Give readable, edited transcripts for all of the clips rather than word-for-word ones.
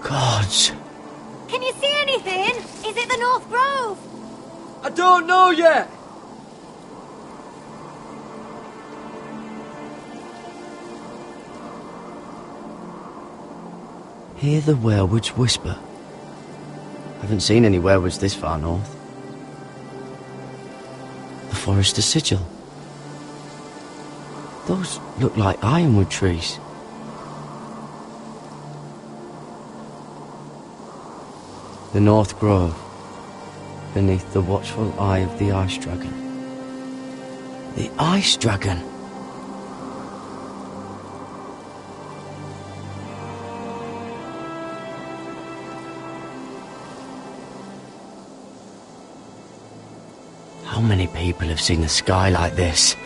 Gods. Can you see anything? Is it the North Grove? I don't know yet. Hear the werewolves whisper. Haven't seen any werewolves this far north. The forester's sigil. Those look like ironwood trees. The North Grove, beneath the watchful eye of the Ice Dragon. The Ice Dragon! How many people have seen a sky like this?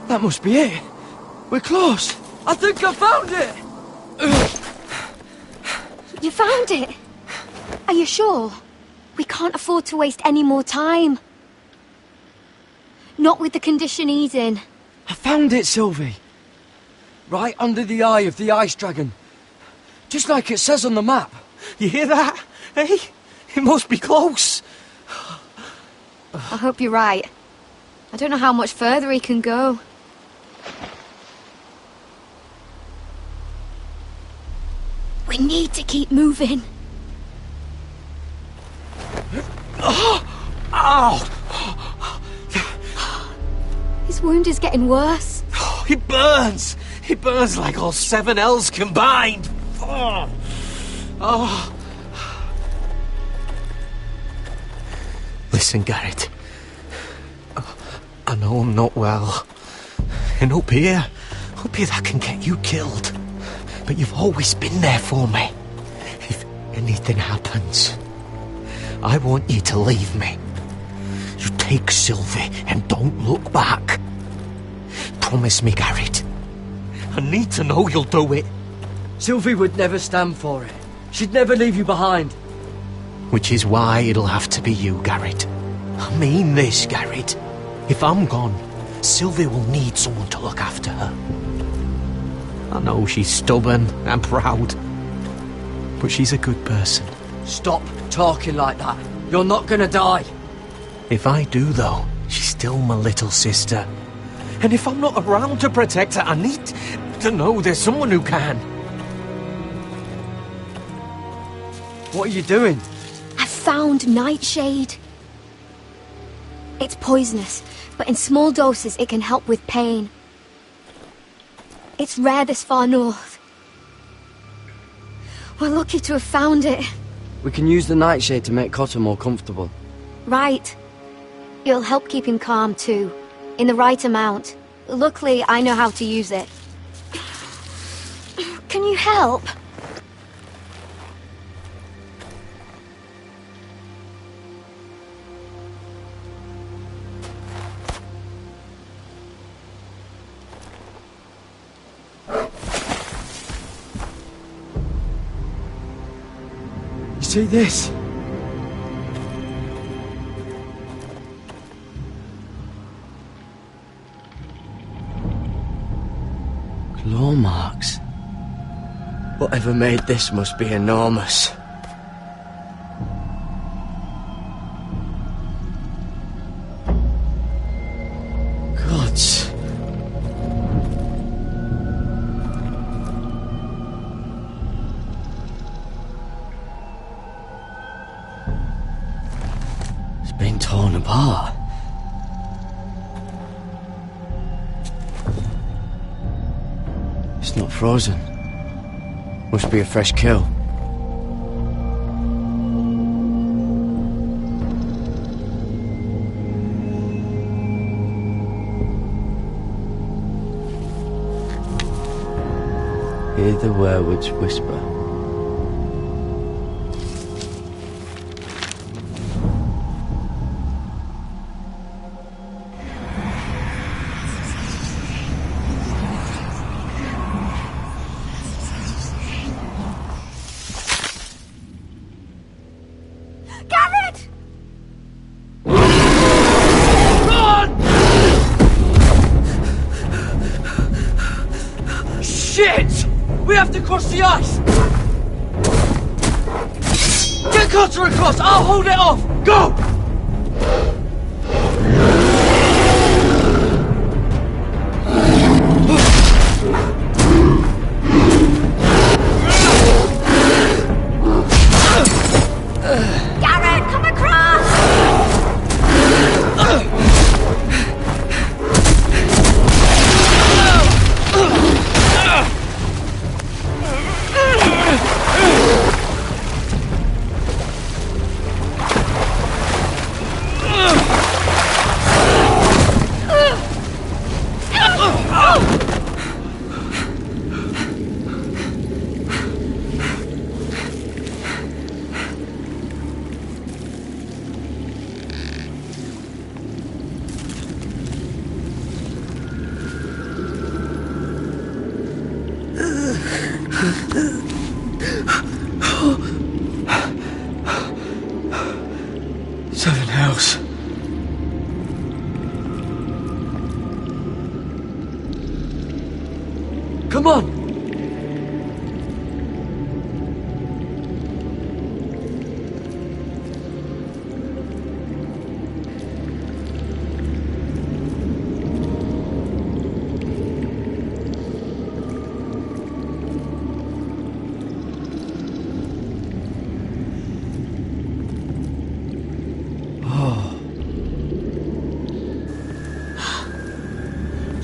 That must be it. We're close. I think I found it. You found it? Are you sure? We can't afford to waste any more time. Not with the condition he's in. I found it, Sylvie. Right under the eye of the Ice Dragon. Just like it says on the map. You hear that? Hey? It must be close. I hope you're right. I don't know how much further he can go. We need to keep moving. Ow! His wound is getting worse. It burns! It burns like all 7 L's combined! Oh. Listen, Garrett. I know I'm not well. And up here that can get you killed. But you've always been there for me. If anything happens, I want you to leave me. You take Sylvie and don't look back. Promise me, Garrett. I need to know you'll do it. Sylvie would never stand for it. She'd never leave you behind. Which is why it'll have to be you, Garrett. I mean this, Garrett. If I'm gone, Sylvie will need someone to look after her. I know she's stubborn and proud, but she's a good person. Stop talking like that. You're not gonna die. If I do, though, she's still my little sister. And if I'm not around to protect her, I need to know there's someone who can. What are you doing? I found Nightshade. It's poisonous, but in small doses it can help with pain. It's rare this far north. We're lucky to have found it. We can use the nightshade to make Cotter more comfortable. Right. It'll help keep him calm too, in the right amount. Luckily, I know how to use it. Can you help? See this? Claw marks. Whatever made this must be enormous. Gods. Been torn apart. It's not frozen. Must be a fresh kill. Hear the werewolves whisper. across the ice! Get Cotter across! I'll hold it off! Go! Garrett, come across! Seven hells. Come on!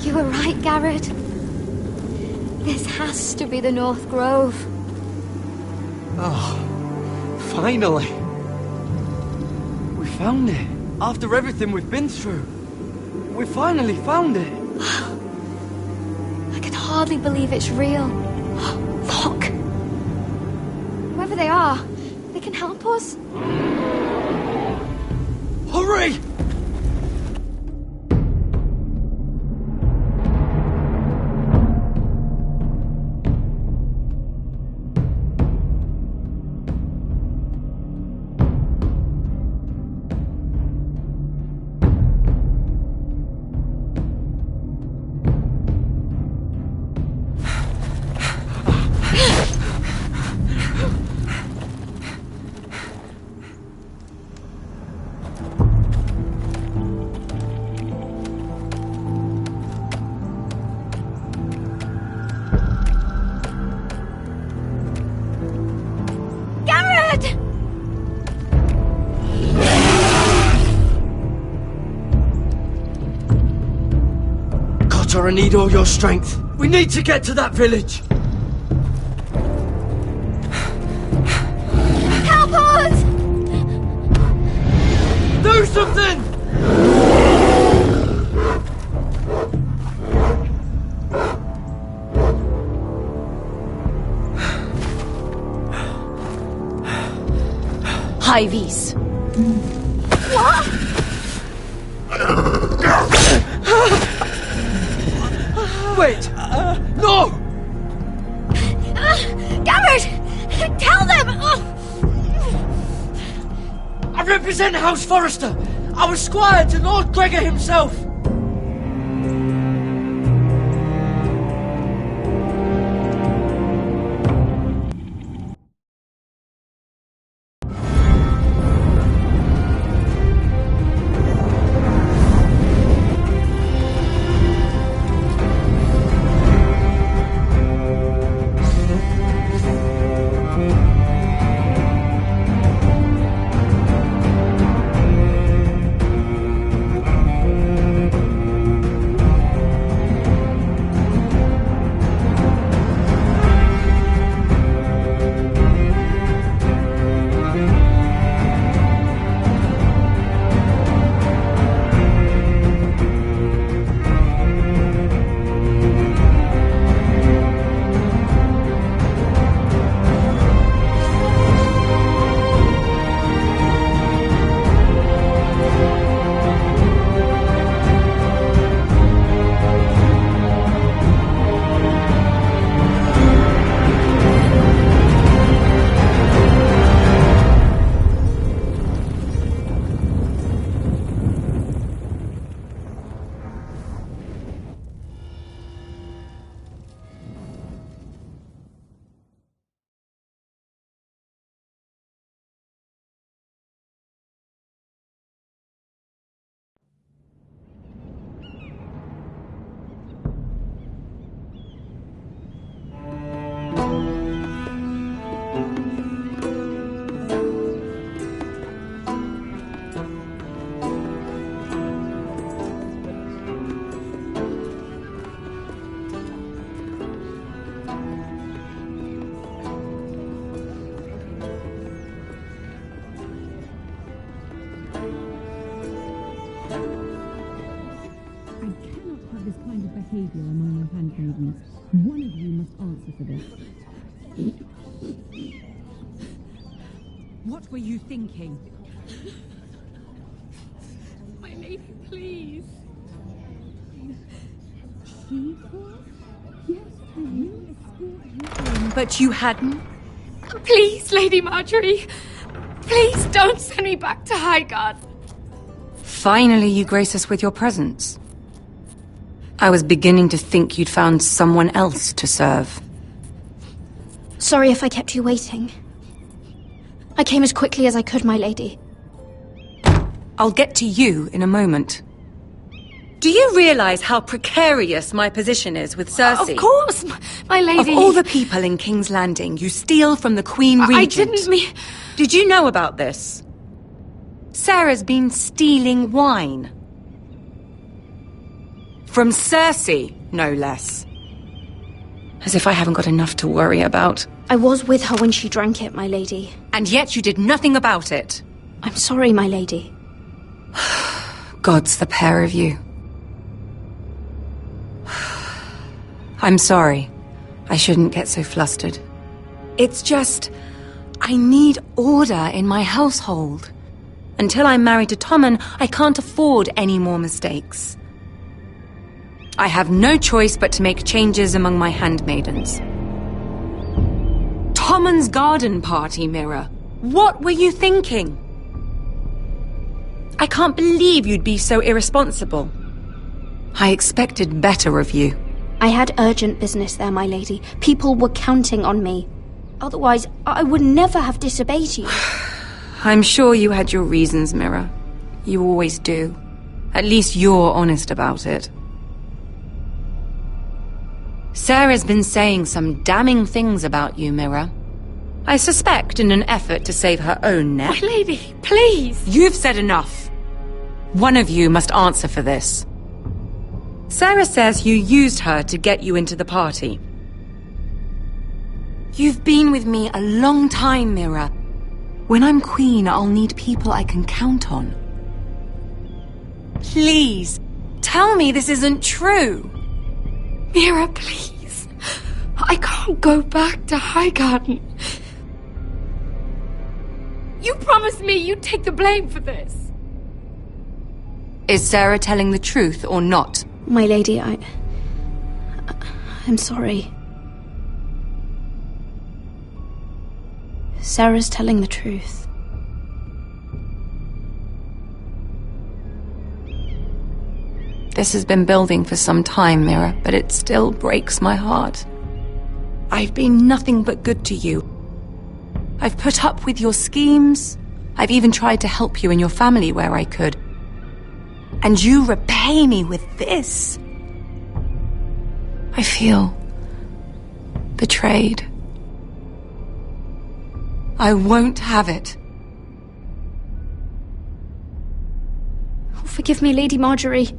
You were right, Garrett. This has to be the North Grove. Oh, finally. We found it. After everything we've been through. We finally found it. I can hardly believe it's real. Look! Whoever they are, they can help us. Hurry! I need all your strength. We need to get to that village. Help us! Do something! Hivies. What? Wait! No! Garrett! Tell them! I represent House Forrester. I was squire to Lord Gregor himself. have this kind of behavior among your handmaidens. One of you must answer for this. What were you thinking? My lady, please. Yes, you escaped. But you hadn't? Please, Lady Marjorie. Please don't send me back to Highgarden. Finally, you grace us with your presence. I was beginning to think you'd found someone else to serve. Sorry if I kept you waiting. I came as quickly as I could, my lady. I'll get to you in a moment. Do you realize how precarious my position is with Cersei? Of course, my lady. Of all the people in King's Landing, you steal from the Queen Regent. I didn't mean... Did you know about this? Sarah's been stealing wine. From Cersei, no less. As if I haven't got enough to worry about. I was with her when she drank it, my lady. And yet you did nothing about it. I'm sorry, my lady. God's the pair of you. I'm sorry. I shouldn't get so flustered. It's just... I need order in my household. Until I'm married to Tommen, I can't afford any more mistakes. I have no choice but to make changes among my handmaidens. Tommen's garden party, Mira. What were you thinking? I can't believe you'd be so irresponsible. I expected better of you. I had urgent business there, my lady. People were counting on me. Otherwise, I would never have disobeyed you. I'm sure you had your reasons, Mira. You always do. At least you're honest about it. Sarah's been saying some damning things about you, Mira. I suspect in an effort to save her own neck. My lady, please. You've said enough. One of you must answer for this. Sarah says you used her to get you into the party. You've been with me a long time, Mira. When I'm queen, I'll need people I can count on. Please, tell me this isn't true. Mira, please. I can't go back to Highgarden. You promised me you'd take the blame for this. Is Sarah telling the truth or not? My lady, I'm sorry. Sarah's telling the truth. This has been building for some time, Mira, but it still breaks my heart. I've been nothing but good to you. I've put up with your schemes. I've even tried to help you and your family where I could. And you repay me with this. I feel betrayed. I won't have it. Oh, forgive me, Lady Marjorie.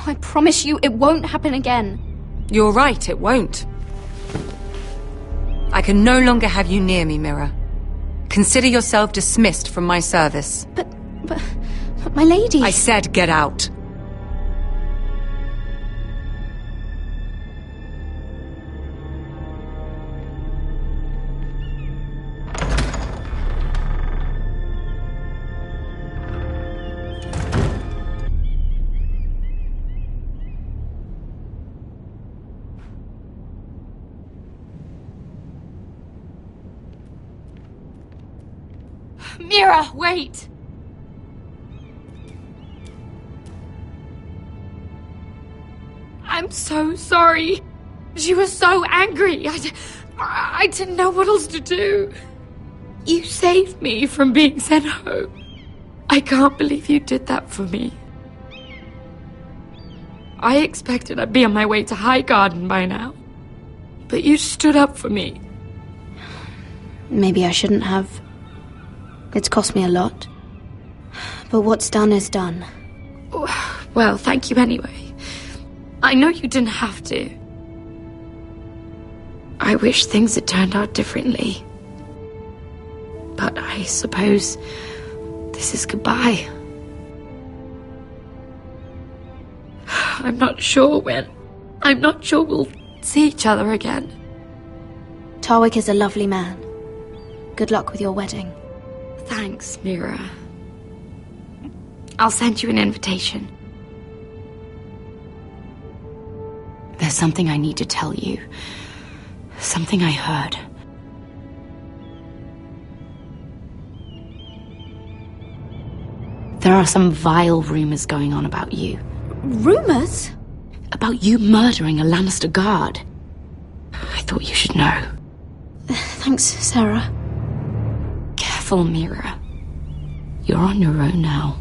I promise you it won't happen again. You're right, it won't. I can no longer have you near me, Mira. Consider yourself dismissed from my service. But my lady... I said get out. Mira, wait! I'm so sorry. She was so angry. I didn't know what else to do. You saved me from being sent home. I can't believe you did that for me. I expected I'd be on my way to Highgarden by now. But you stood up for me. Maybe I shouldn't have. It's cost me a lot. But what's done is done. Well, thank you anyway. I know you didn't have to. I wish things had turned out differently. But I suppose this is goodbye. I'm not sure when. I'm not sure we'll see each other again. Tarwick is a lovely man. Good luck with your wedding. Thanks, Mira. I'll send you an invitation. There's something I need to tell you. Something I heard. There are some vile rumors going on about you. Rumors? About you murdering a Lannister guard. I thought you should know. Thanks, Sarah. Careful, Mira. You're on your own now.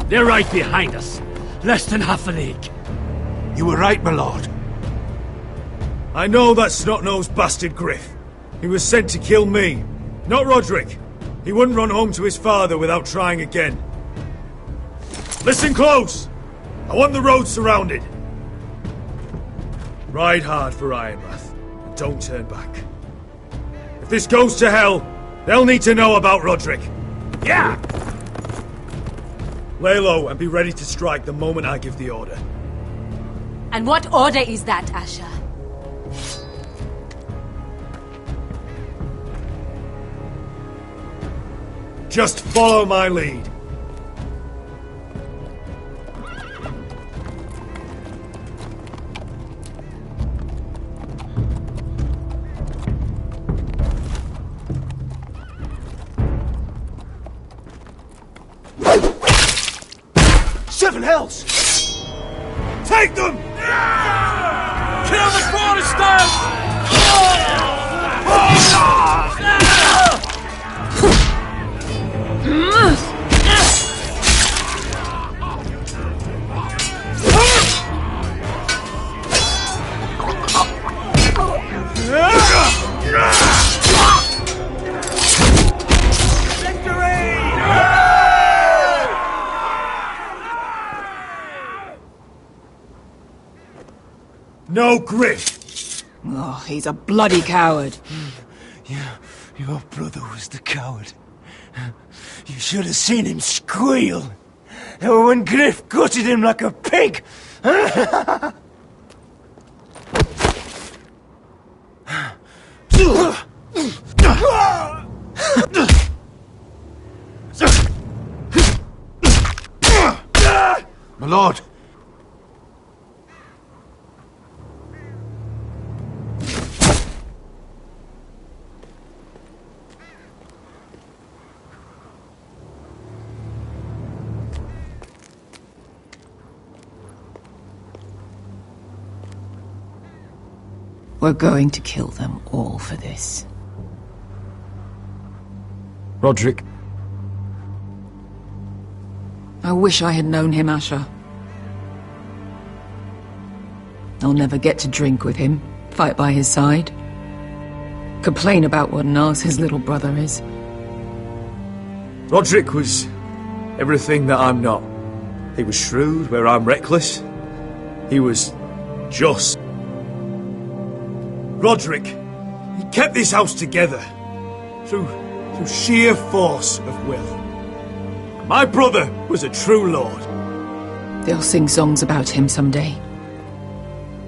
They're right behind us. Less than half a league. You were right, my lord. I know that snot-nosed bastard Griff. He was sent to kill me, not Roderick. He wouldn't run home to his father without trying again. Listen close! I want the road surrounded. Ride hard for Ironbath, and don't turn back. If this goes to hell, they'll need to know about Roderick. Yeah! Lay low and be ready to strike the moment I give the order. And what order is that, Asher? Just follow my lead. Seven hells! Take them! Kill the Foresters! No Griff! Oh, he's a bloody coward. Your brother was the coward. You should have seen him squeal. When Griff gutted him like a pig. My lord. We're going to kill them all for this. Roderick. I wish I had known him, Asher. I'll never get to drink with him, fight by his side, complain about what an arse his little brother is. Roderick was everything that I'm not. He was shrewd where I'm reckless. He was just. Roderick, he kept this house together through sheer force of will. My brother was a true lord. They'll sing songs about him someday.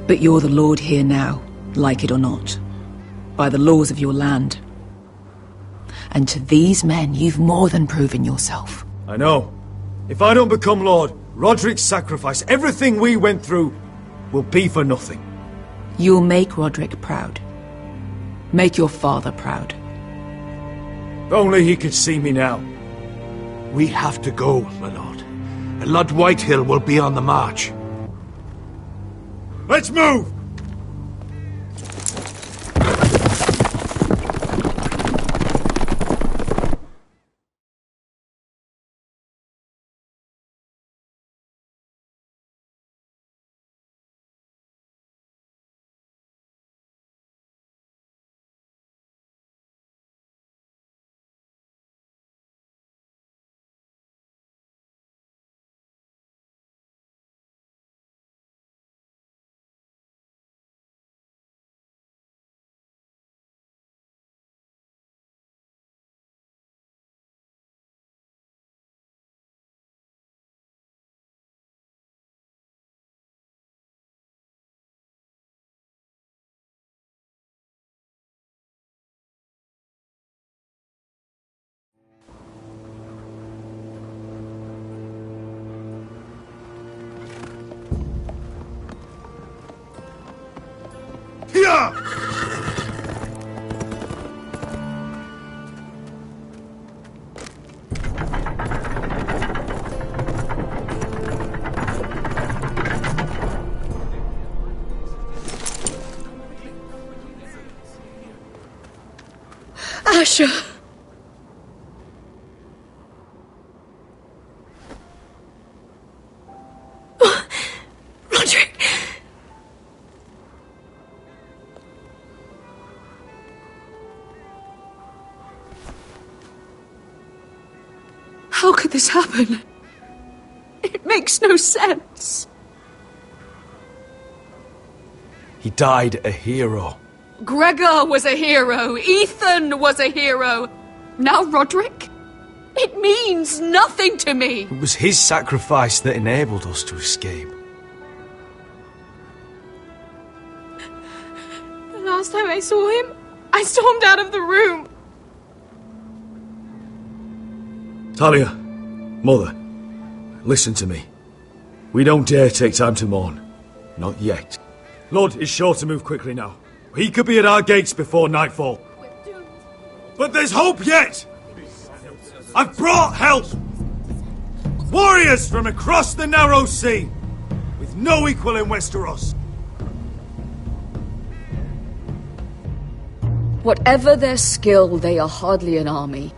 But you're the lord here now, like it or not, by the laws of your land. And to these men, you've more than proven yourself. I know. If I don't become lord, Roderick's sacrifice, everything we went through, will be for nothing. You'll make Roderick proud. Make your father proud. If only he could see me now. We have to go, my lord. and Lord Whitehill will be on the march. Let's move! Here! Asher! Roderick! How could this happen? It makes no sense. He died a hero. Gregor was a hero. Ethan was a hero. Now Roderick? It means nothing to me. It was his sacrifice that enabled us to escape. The last time I saw him, I stormed out of the room. Talia, Mother, listen to me. We don't dare take time to mourn. Not yet. Lord is sure to move quickly now. He could be at our gates before nightfall. But there's hope yet! I've brought help! Warriors from across the narrow sea, with no equal in Westeros. Whatever their skill, they are hardly an army.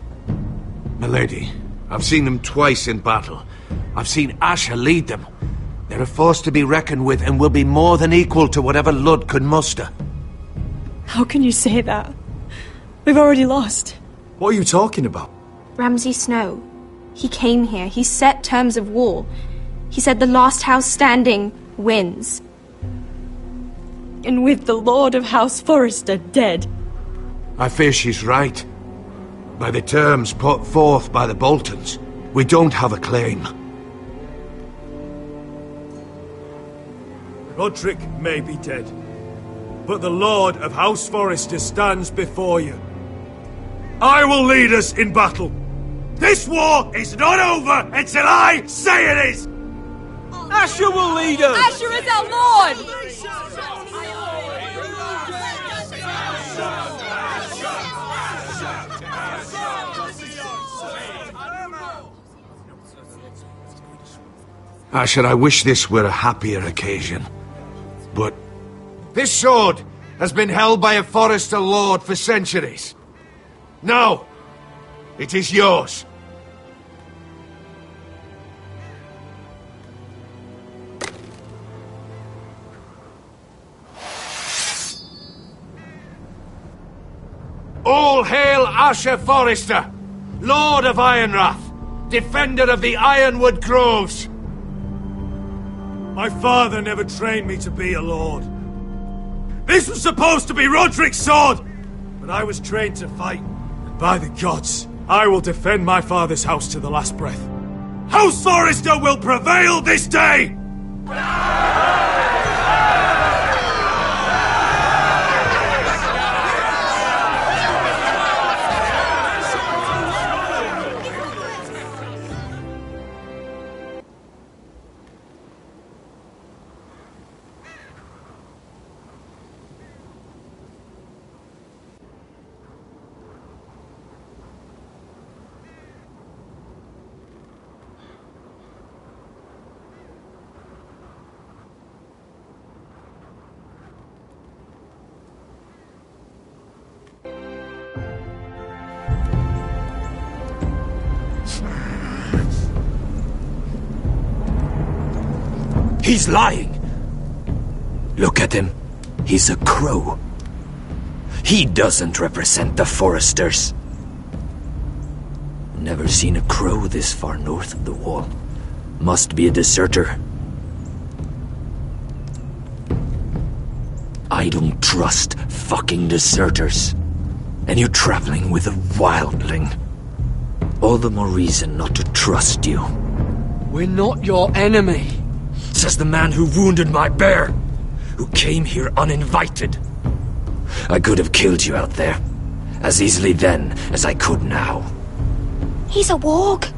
Milady, I've seen them twice in battle. I've seen Asher lead them. They're a force to be reckoned with and will be more than equal to whatever Lud could muster. How can you say that? We've already lost. What are you talking about? Ramsay Snow. He came here. He set terms of war. He said the last house standing wins. And with the Lord of House Forrester dead. I fear she's right. By the terms put forth by the Boltons, we don't have a claim. Roderick may be dead, but the Lord of House Forrester stands before you. I will lead us in battle. This war is not over until I say it is! Asher will lead us! Asher is our Lord! Asher, I wish this were a happier occasion. But this sword has been held by a Forrester lord for centuries. Now, it is yours. All hail Asher Forrester, Lord of Ironrath, defender of the Ironwood Groves. My father never trained me to be a lord. This was supposed to be Roderick's sword, but I was trained to fight. And by the gods, I will defend my father's house to the last breath. House Forrester will prevail this day! He's lying. Look at him. He's a crow. He doesn't represent the Foresters. Never seen a crow this far north of the wall. Must be a deserter. I don't trust fucking deserters. And you're traveling with a wildling. All the more reason not to trust you. We're not your enemy. Says the man who wounded my bear. Who came here uninvited. I could have killed you out there. As easily then as I could now. He's a warg.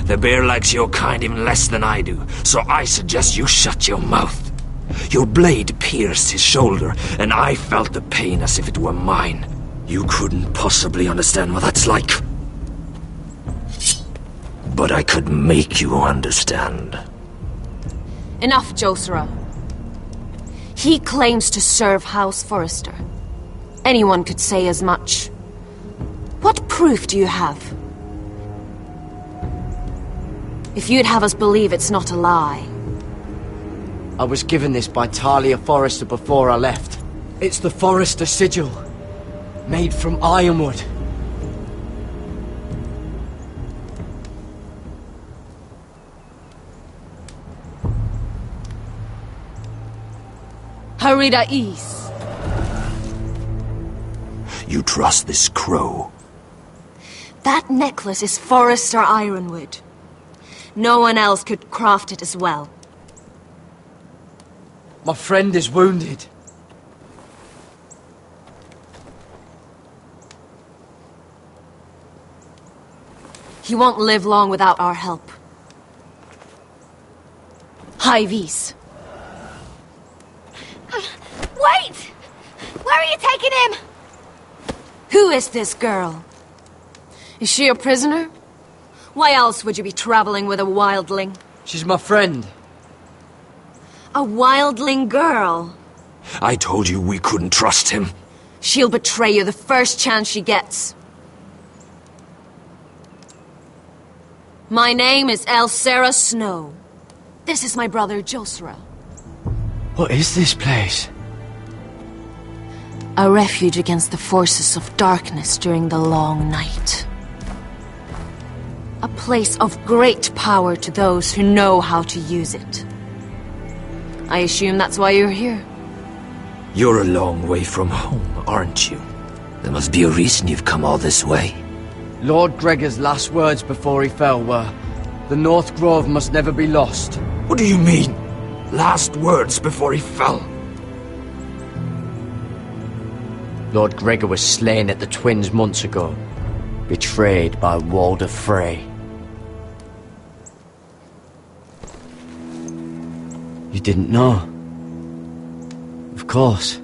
The bear likes your kind even less than I do, so I suggest you shut your mouth. Your blade pierced his shoulder, and I felt the pain as if it were mine. You couldn't possibly understand what that's like. But I could make you understand. Enough, Josra. He claims to serve House Forrester. Anyone could say as much. What proof do you have? If you'd have us believe it's not a lie. I was given this by Talia Forrester before I left. It's the Forrester sigil. Made from ironwood. Harida East. You trust this crow? That necklace is Forrester ironwood. No one else could craft it as well. My friend is wounded. He won't live long without our help. High Vis. Wait! Where are you taking him? Who is this girl? Is she a prisoner? Why else would you be traveling with a wildling? She's my friend. A wildling girl? I told you we couldn't trust him. She'll betray you the first chance she gets. My name is Elsera Snow. This is my brother Josra. What is this place? A refuge against the forces of darkness during the long night. A place of great power to those who know how to use it. I assume that's why you're here. You're a long way from home, aren't you? There must be a reason you've come all this way. Lord Gregor's last words before he fell were, "The North Grove must never be lost." What do you mean? Last words before he fell? Lord Gregor was slain at the Twins months ago, betrayed by Walder Frey. You didn't know? Of course.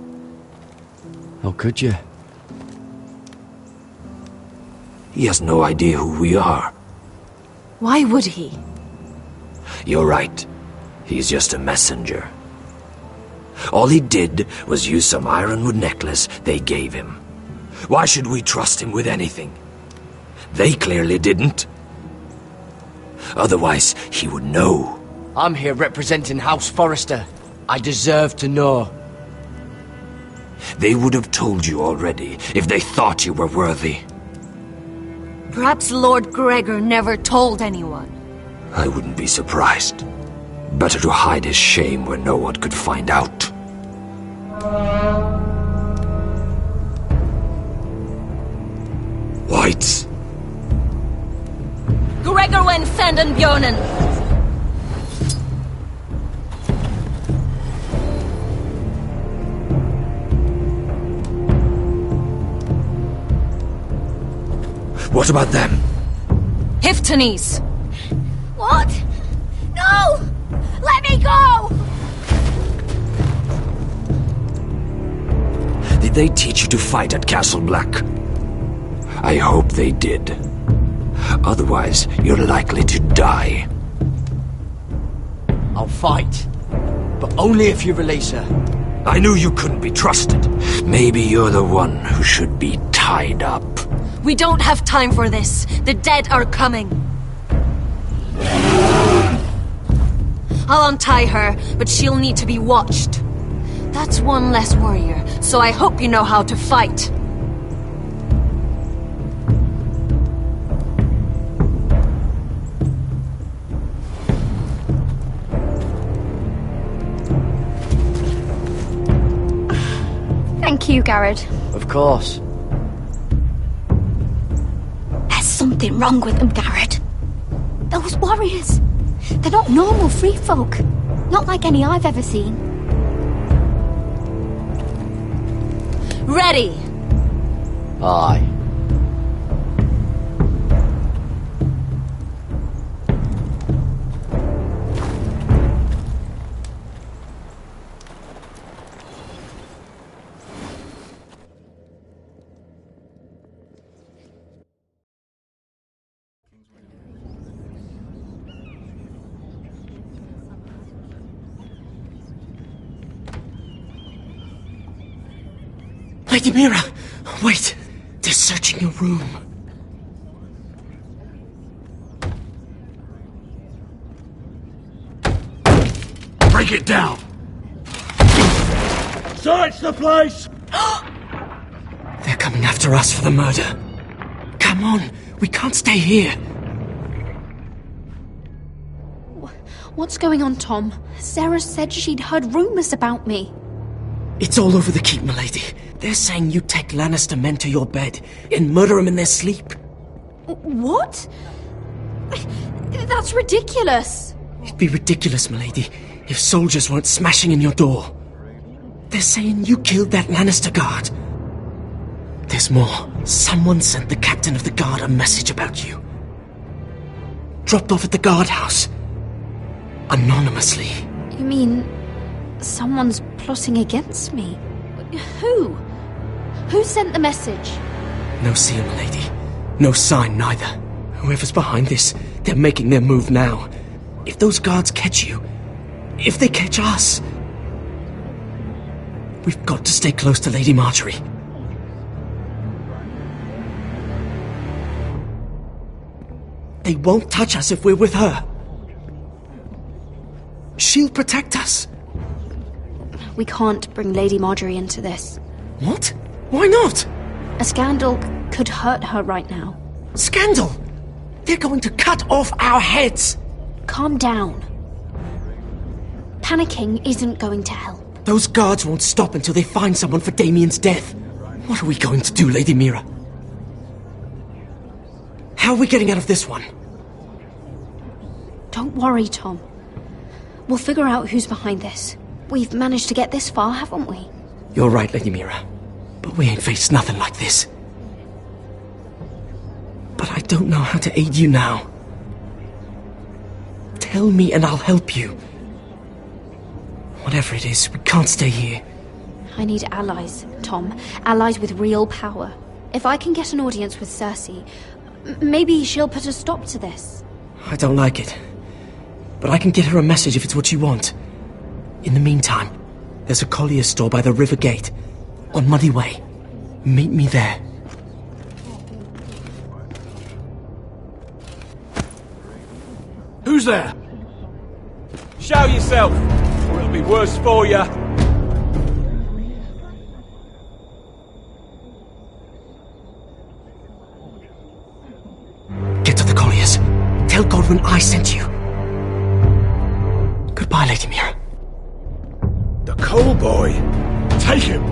How could you? He has no idea who we are. Why would he? You're right. He's just a messenger. All he did was use some ironwood necklace they gave him. Why should we trust him with anything? They clearly didn't. Otherwise, he would know. I'm here representing House Forrester. I deserve to know. They would have told you already if they thought you were worthy. Perhaps Lord Gregor never told anyone. I wouldn't be surprised. Better to hide his shame where no one could find out. Whites. Gregor wen fenden björnen. What about them? Hiftanes. What? No! Let me go! Did they teach you to fight at Castle Black? I hope they did. Otherwise, you're likely to die. I'll fight. But only if you release her. I knew you couldn't be trusted. Maybe you're the one who should be tied up. We don't have time for this. The dead are coming. I'll untie her, but she'll need to be watched. That's one less warrior, so I hope you know how to fight. Thank you, Garrett. Of course. There's something wrong with them, Garrett. Those warriors. They're not normal free folk. Not like any I've ever seen. Ready! Aye. Lady Mira! Wait! They're searching your room. Break it down! Search the place! They're coming after us for the murder. Come on, we can't stay here. What's going on, Tom? Sarah said she'd heard rumours about me. It's all over the keep, milady. They're saying you take Lannister men to your bed and murder them in their sleep. What? That's ridiculous. It'd be ridiculous, milady, if soldiers weren't smashing in your door. They're saying you killed that Lannister guard. There's more. Someone sent the captain of the guard a message about you. Dropped off at the guardhouse. Anonymously. You mean someone's plotting against me? Who? Who sent the message? No seal, milady. No sign, neither. Whoever's behind this, they're making their move now. If those guards catch you, if they catch us, we've got to stay close to Lady Marjorie. They won't touch us if we're with her. She'll protect us. We can't bring Lady Marjorie into this. What? Why not? A scandal could hurt her right now. Scandal? They're going to cut off our heads. Calm down. Panicking isn't going to help. Those guards won't stop until they find someone for Damien's death. What are we going to do, Lady Mira? How are we getting out of this one? Don't worry, Tom. We'll figure out who's behind this. We've managed to get this far, haven't we? You're right, Lady Mira. But we ain't faced nothing like this. But I don't know how to aid you now. Tell me and I'll help you. Whatever it is, we can't stay here. I need allies, Tom. Allies with real power. If I can get an audience with Cersei, maybe she'll put a stop to this. I don't like it. But I can get her a message if it's what you want. In the meantime, there's a collier's store by the river gate. On Muddy Way. Meet me there. Who's there? Show yourself, or it'll be worse for you. Get to the colliers. Tell Godwin I sent you. Goodbye, Lady Mira. The coal boy. Take him.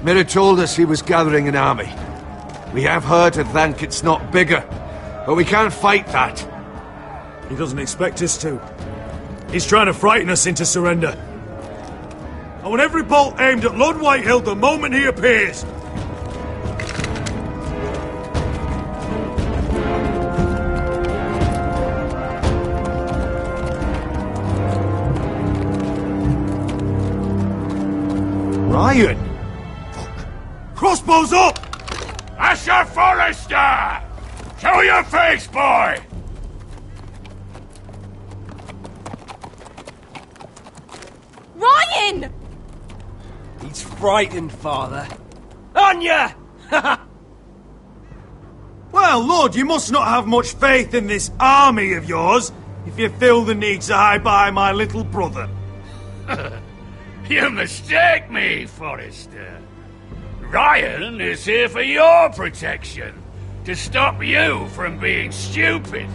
Mira told us he was gathering an army. We have heard to thank it's not bigger, but we can't fight that. He doesn't expect us to. He's trying to frighten us into surrender. I want every bolt aimed at Lord Whitehill the moment he appears. Ryan! Fuck. Crossbows up! Asher Forrester! Show your face, boy! Ryan! He's frightened, Father. Anya! Well, Lord, you must not have much faith in this army of yours if you feel the need to hide behind my little brother. You mistake me, Forrester. Ryan is here for your protection, to stop you from being stupid.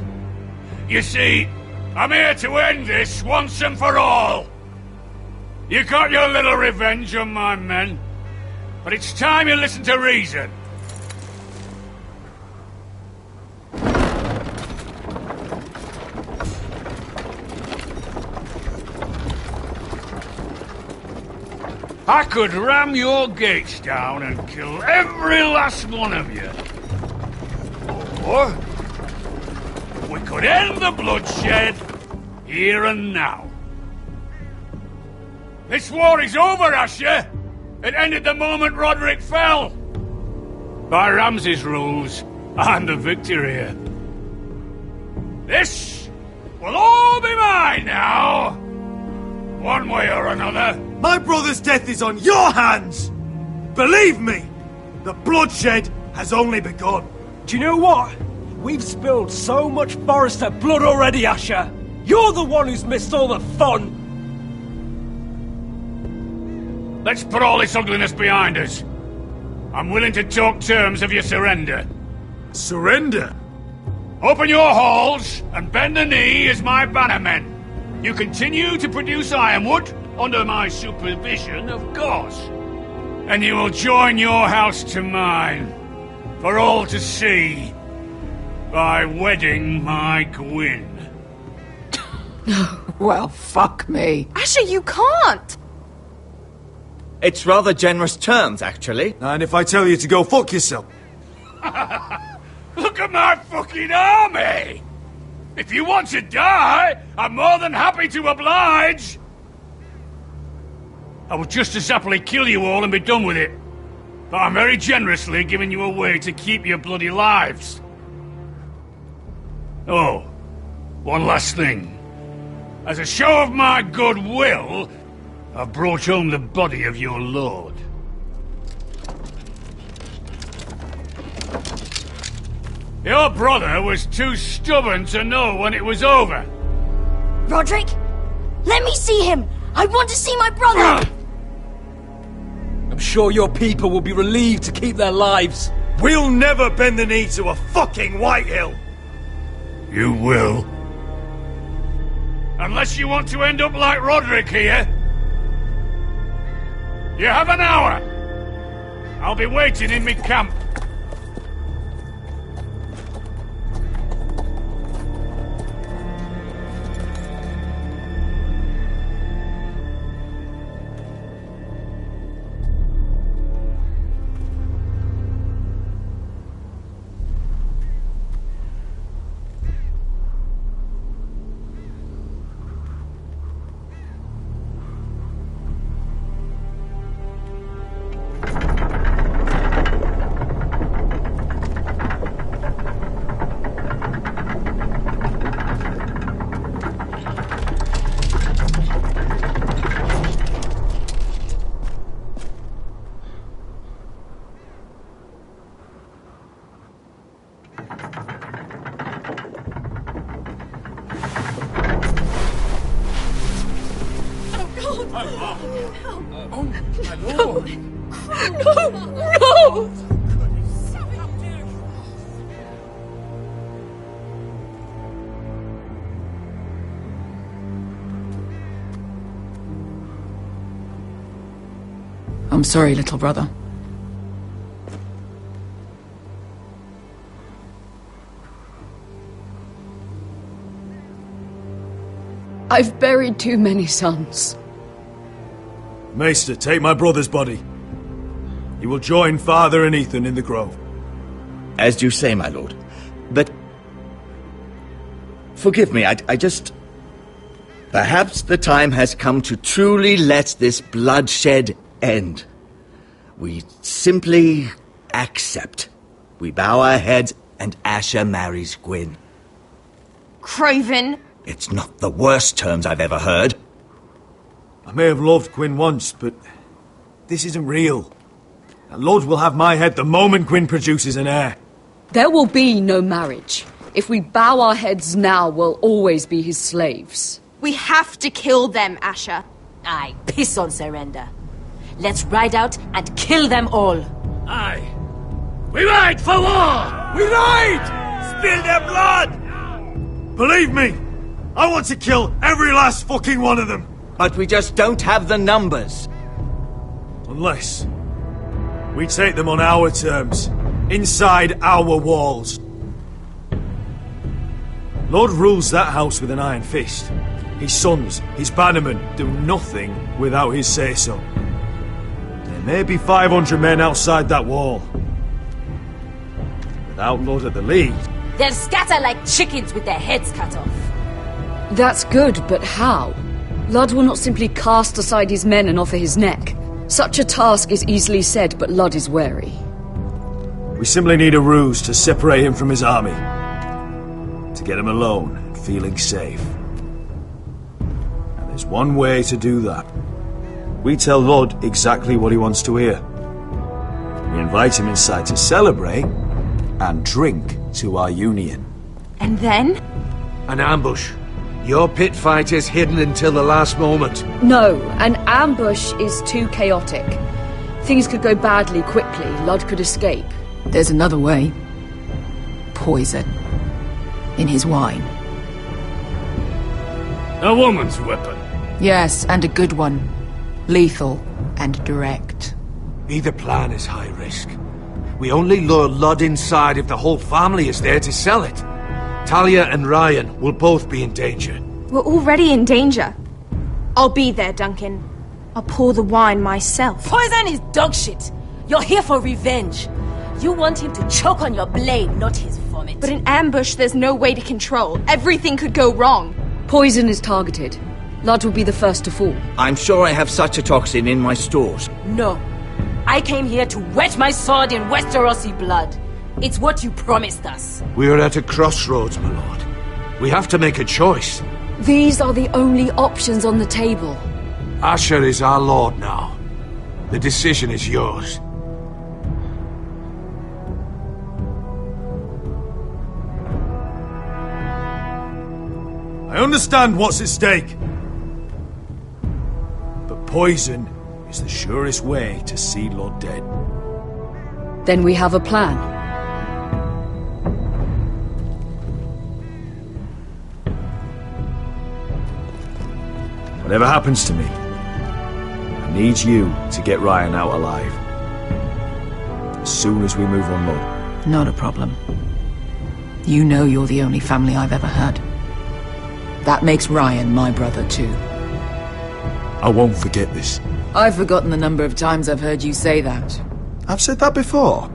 You see, I'm here to end this once and for all. You got your little revenge on my men, but it's time you listen to reason. I could ram your gates down and kill every last one of you. Or we could end the bloodshed here and now. This war is over, Asher. It ended the moment Roderick fell. By Ramsay's rules, I'm the victor here. This will all be mine now. One way or another. My brother's death is on your hands! Believe me, the bloodshed has only begun. Do you know what? We've spilled so much Forrester blood already, Asher. You're the one who's missed all the fun. Let's put all this ugliness behind us. I'm willing to talk terms of your surrender. Surrender? Open your halls and bend the knee as my bannermen. You continue to produce ironwood, under my supervision, of course. And you will join your house to mine, for all to see, by wedding my Gwyn. Well, fuck me. Asher, you can't! It's rather generous terms, actually. And if I tell you to go fuck yourself? Look at my fucking army! If you want to die, I'm more than happy to oblige! I would just as happily kill you all and be done with it. But I'm very generously giving you a way to keep your bloody lives. Oh, one last thing. As a show of my goodwill, I've brought home the body of your lord. Your brother was too stubborn to know when it was over. Roderick? Let me see him! I want to see my brother! I'm sure your people will be relieved to keep their lives. We'll never bend the knee to a fucking Whitehill! You will. Unless you want to end up like Roderick here. You have an hour. I'll be waiting in my camp. No! I'm sorry, little brother. I've buried too many sons. Maester, take my brother's body. He will join Father and Ethan in the grove. As you say, my lord. But... forgive me, I just... Perhaps the time has come to truly let this bloodshed end. We simply accept. We bow our heads and Asher marries Gwyn. Craven! It's not the worst terms I've ever heard. I may have loved Gwyn once, but this isn't real. And Lord will have my head the moment Gwyn produces an heir. There will be no marriage. If we bow our heads now, we'll always be his slaves. We have to kill them, Asher. Aye, piss on surrender. Let's ride out and kill them all. Aye. We ride for war! We ride! Spill their blood! Believe me, I want to kill every last fucking one of them. But we just don't have the numbers. Unless we take them on our terms, inside our walls. Lord rules that house with an iron fist. His sons, his bannermen, do nothing without his say-so. There may be 500 men outside that wall. Without Lord at the lead... They'll scatter like chickens with their heads cut off. That's good, but how? Lud will not simply cast aside his men and offer his neck. Such a task is easily said, but Lud is wary. We simply need a ruse to separate him from his army. To get him alone and feeling safe. And there's one way to do that. We tell Lud exactly what he wants to hear. We invite him inside to celebrate and drink to our union. And then? An ambush. Your pit fight is hidden until the last moment. No, an ambush is too chaotic. Things could go badly quickly. Lud could escape. There's another way. Poison. In his wine. A woman's weapon. Yes, and a good one. Lethal and direct. Either plan is high risk. We only lure Lud inside if the whole family is there to sell it. Talia and Ryan will both be in danger. We're already in danger. I'll be there, Duncan. I'll pour the wine myself. Poison is dog shit. You're here for revenge. You want him to choke on your blade, not his vomit. But in ambush, there's no way to control. Everything could go wrong. Poison is targeted. Lud will be the first to fall. I'm sure I have such a toxin in my stores. No. I came here to wet my sword in Westerosi blood. It's what you promised us. We are at a crossroads, my lord. We have to make a choice. These are the only options on the table. Asher is our lord now. The decision is yours. I understand what's at stake. But poison is the surest way to see Lord dead. Then we have a plan. Whatever happens to me, I need you to get Ryan out alive. As soon as we move on Lord. Not a problem. You know you're the only family I've ever had. That makes Ryan my brother too. I won't forget this. I've forgotten the number of times I've heard you say that. I've said that before.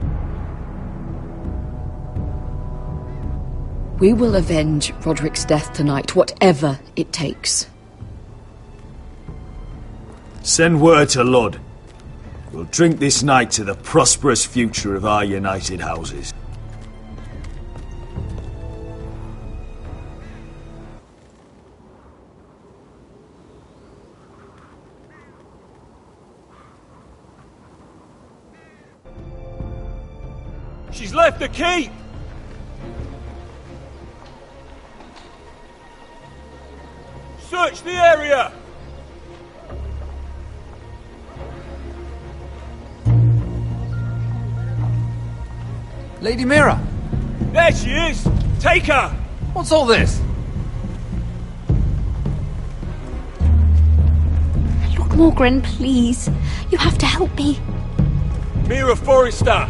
We will avenge Roderick's death tonight, whatever it takes. Send word to Lud. We'll drink this night to the prosperous future of our united houses. She's left the keep! Search the area! Lady Mira! There she is! Take her! What's all this? Lord Morgren, please. You have to help me. Mira Forrester!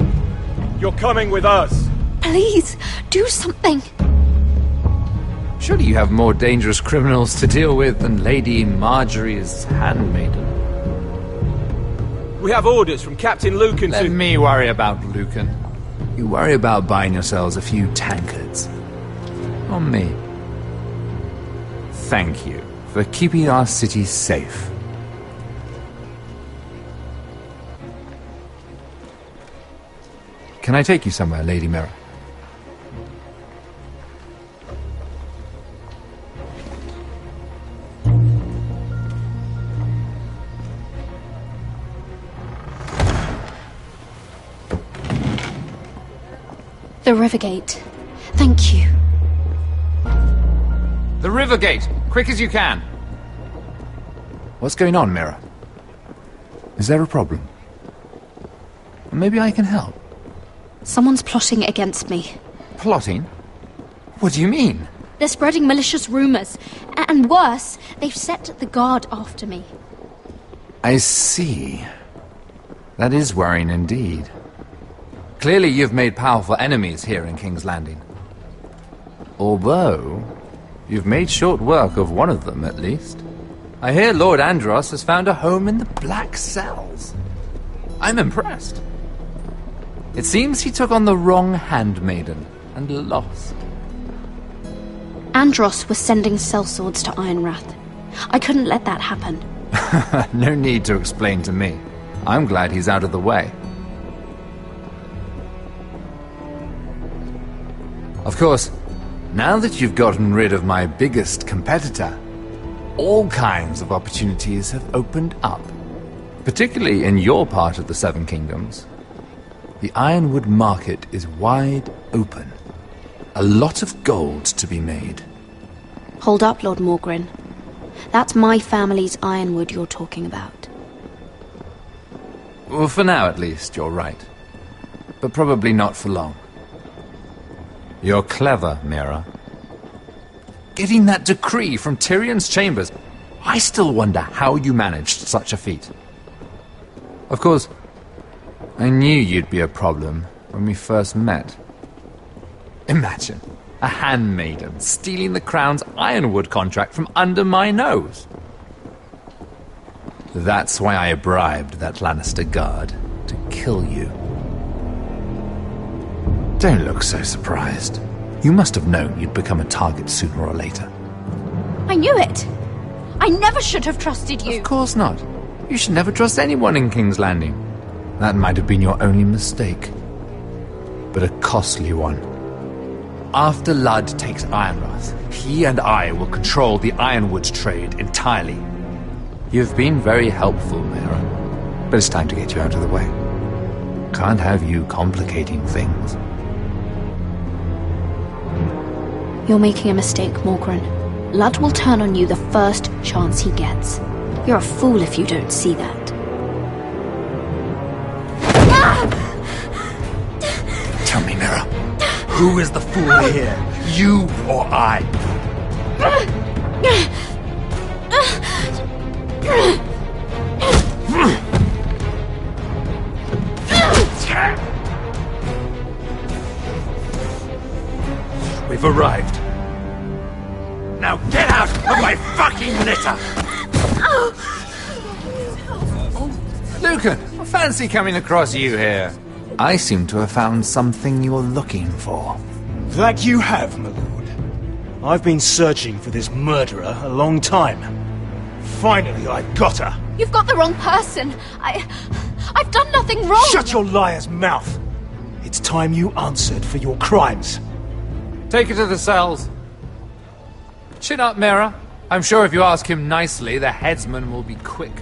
You're coming with us. Please, do something. Surely you have more dangerous criminals to deal with than Lady Marjorie's handmaiden. We have orders from Captain Lucan to... Let me worry about Lucan. You worry about buying yourselves a few tankards. On me. Thank you for keeping our city safe. Can I take you somewhere, Lady Mira? The Rivergate. Thank you. The Rivergate! Quick as you can! What's going on, Mira? Is there a problem? Maybe I can help. Someone's plotting against me. Plotting? What do you mean? They're spreading malicious rumors. And worse, they've set the guard after me. I see. That is worrying indeed. Clearly you've made powerful enemies here in King's Landing. Although, you've made short work of one of them, at least. I hear Lord Andros has found a home in the Black Cells. I'm impressed. It seems he took on the wrong handmaiden and lost. Andros was sending sellswords to Ironwrath. I couldn't let that happen. No need to explain to me. I'm glad he's out of the way. Of course, now that you've gotten rid of my biggest competitor, all kinds of opportunities have opened up. Particularly in your part of the Seven Kingdoms. The Ironwood market is wide open. A lot of gold to be made. Hold up, Lord Morgrin. That's my family's Ironwood you're talking about. Well, for now at least, you're right. But probably not for long. You're clever, Mira. Getting that decree from Tyrion's chambers, I still wonder how you managed such a feat. Of course, I knew you'd be a problem when we first met. Imagine, a handmaiden stealing the Crown's Ironwood contract from under my nose. That's why I bribed that Lannister guard to kill you. Don't look so surprised. You must have known you'd become a target sooner or later. I knew it! I never should have trusted you! Of course not. You should never trust anyone in King's Landing. That might have been your only mistake. But a costly one. After Ludd takes Ironwrath, he and I will control the Ironwood trade entirely. You've been very helpful, Mira. But it's time to get you out of the way. Can't have you complicating things. You're making a mistake, Morgrin. Ludd will turn on you the first chance he gets. You're a fool if you don't see that. Tell me, Mira, who is the fool here? You or I? We've arrived. Now get out of my fucking litter! Lucan, I fancy coming across you here. I seem to have found something you're looking for. That you have, my lord. I've been searching for this murderer a long time. Finally, I got her. You've got the wrong person. I've done nothing wrong. Shut your liar's mouth. It's time you answered for your crimes. Take her to the cells. Chin up, Mira. I'm sure if you ask him nicely, the headsman will be quick.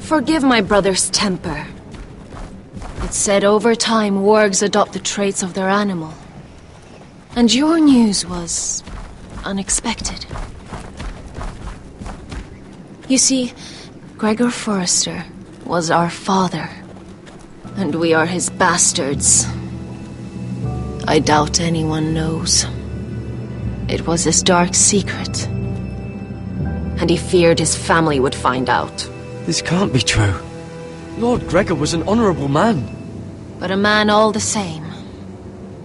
Forgive my brother's temper. It's said over time wargs adopt the traits of their animal. And your news was unexpected. You see, Gregor Forrester was our father, and we are his bastards. I doubt anyone knows. It was his dark secret, and he feared his family would find out. This can't be true. Lord Gregor was an honourable man. But a man all the same.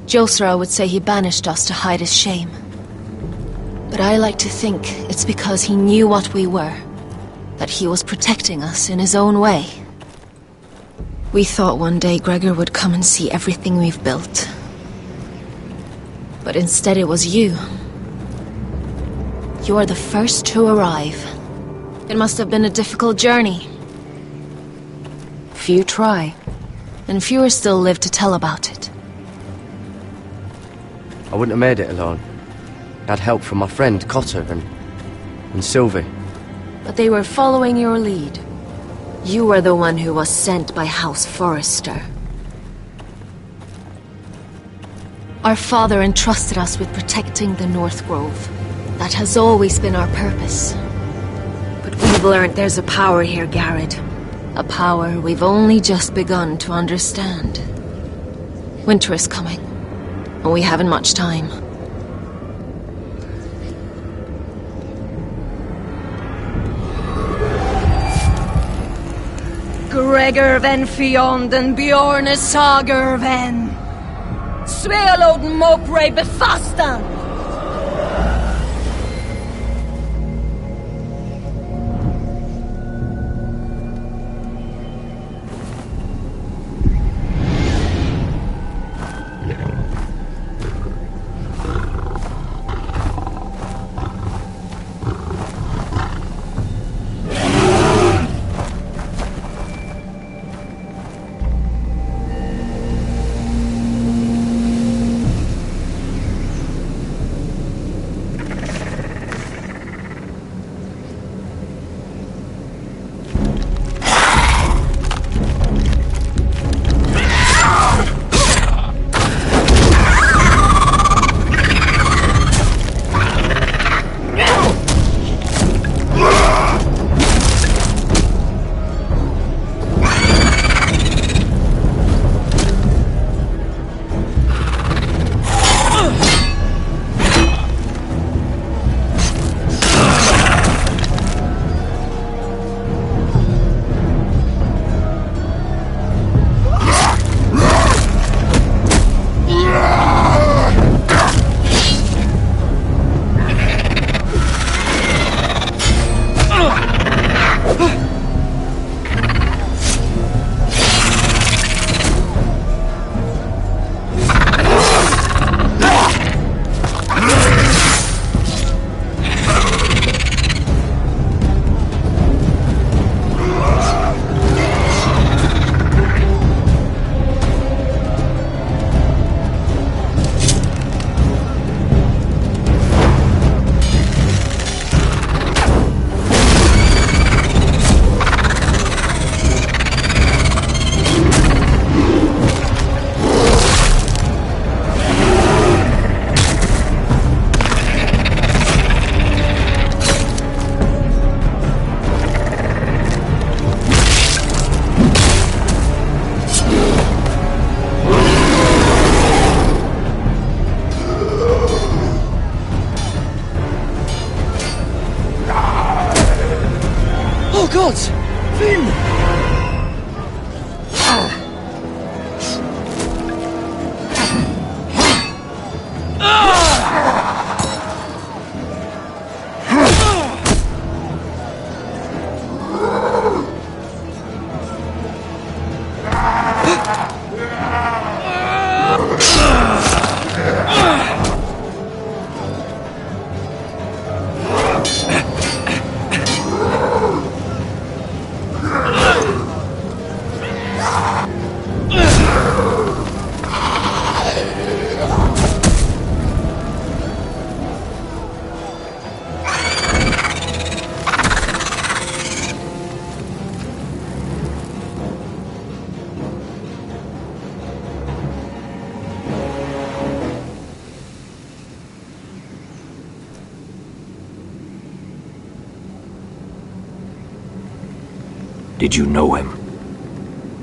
Josera would say he banished us to hide his shame. But I like to think it's because he knew what we were, that he was protecting us in his own way. We thought one day Gregor would come and see everything we've built. But instead it was you. You are the first to arrive. It must have been a difficult journey. Few try, and fewer still live to tell about it. I wouldn't have made it alone. I had help from my friend Cotter and Sylvie. But they were following your lead. You were the one who was sent by House Forrester. Our father entrusted us with protecting the North Grove. That has always been our purpose. But we've learned there's a power here, Garrett. A power we've only just begun to understand. Winter is coming, and we haven't much time. Gregor ven Fionden Bjorne Sager ven Svealoden Mopre befastan. Did you know him?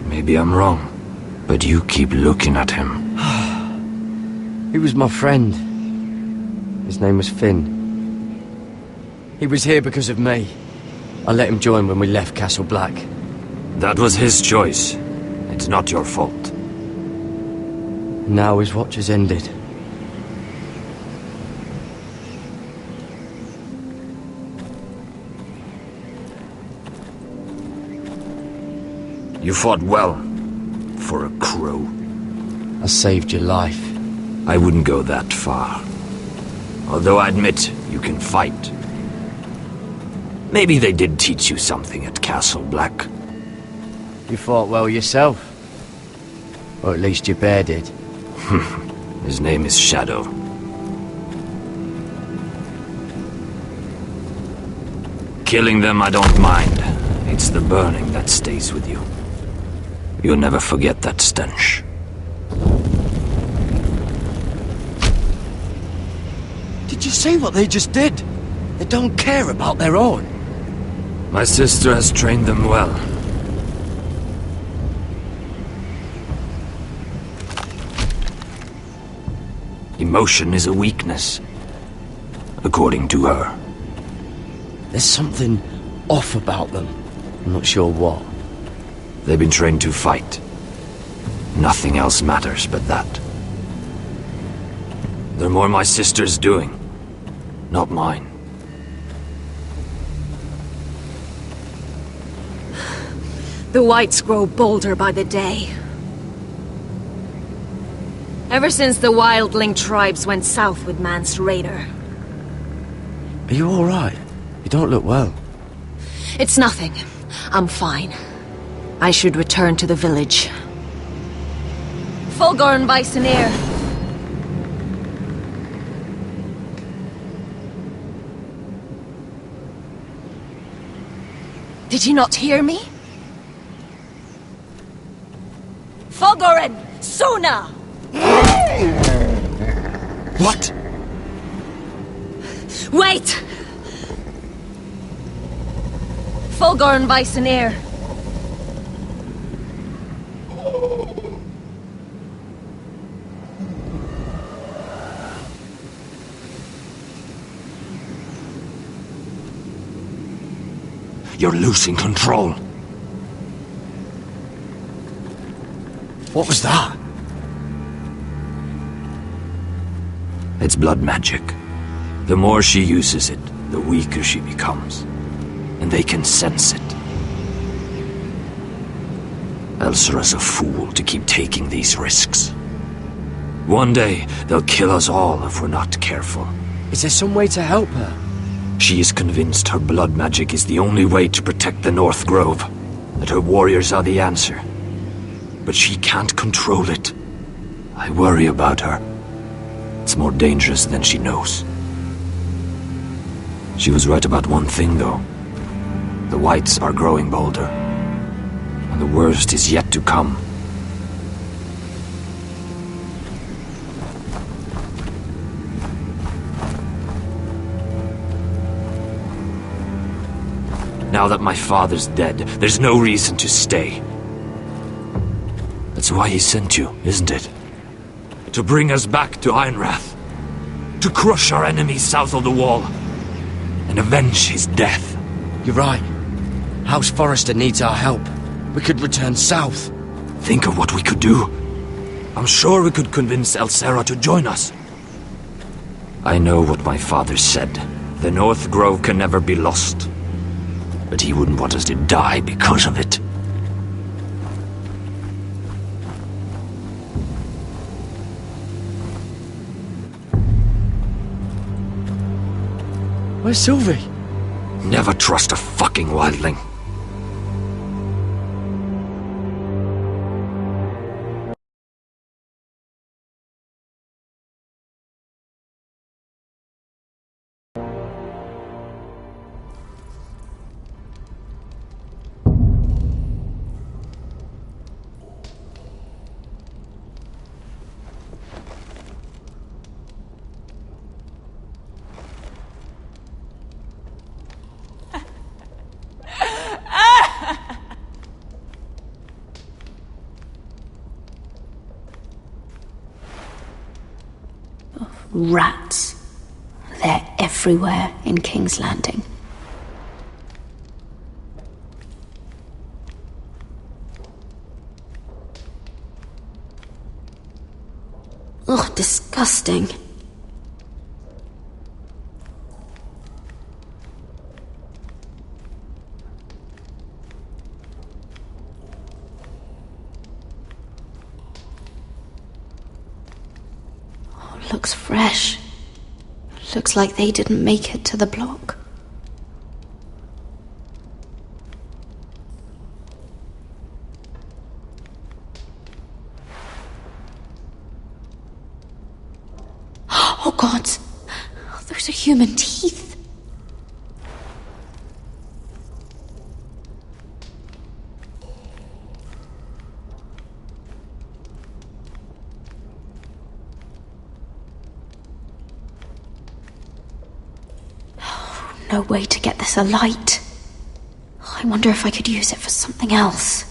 Maybe I'm wrong, but you keep looking at him. He was my friend. His name was Finn. He was here because of me. I let him join when we left Castle Black. That was his choice. It's not your fault. Now his watch has ended. You fought well. For a crow. I saved your life. I wouldn't go that far. Although I admit, you can fight. Maybe they did teach you something at Castle Black. You fought well yourself. Or at least your bear did. His name is Shadow. Killing them I don't mind. It's the burning that stays with you. You'll never forget that stench. Did you see what they just did? They don't care about their own. My sister has trained them well. Emotion is a weakness, according to her. There's something off about them. I'm not sure what. They've been trained to fight. Nothing else matters but that. They're more my sister's doing, not mine. The whites grow bolder by the day. Ever since the wildling tribes went south with Mance Raider. Are you alright? You don't look well. It's nothing. I'm fine. I should return to the village. Fulgor and Vysenir. Did you not hear me? Fulgoren! Suna! What? Wait! Fulgor and Vysenir. You're losing control. What was that? It's blood magic. The more she uses it, the weaker she becomes. And they can sense it. Elsera's a fool to keep taking these risks. One day, they'll kill us all if we're not careful. Is there some way to help her? She is convinced her blood magic is the only way to protect the North Grove, that her warriors are the answer. But she can't control it. I worry about her. It's more dangerous than she knows. She was right about one thing, though. The whites are growing bolder. And the worst is yet to come. Now that my father's dead, there's no reason to stay. That's why he sent you, isn't it? To bring us back to Ironrath. To crush our enemies south of the wall. And avenge his death. You're right. House Forrester needs our help. We could return south. Think of what we could do. I'm sure we could convince Elsera to join us. I know what my father said. The North Grove can never be lost. But he wouldn't want us to die because of it. Where's Sylvie? Never trust a fucking wildling. Rats. They're everywhere in King's Landing. Ugh, disgusting. Oh, looks fresh. Looks like they didn't make it to the block. Oh, God! Those are human teeth. No way to get this alight. I wonder if I could use it for something else.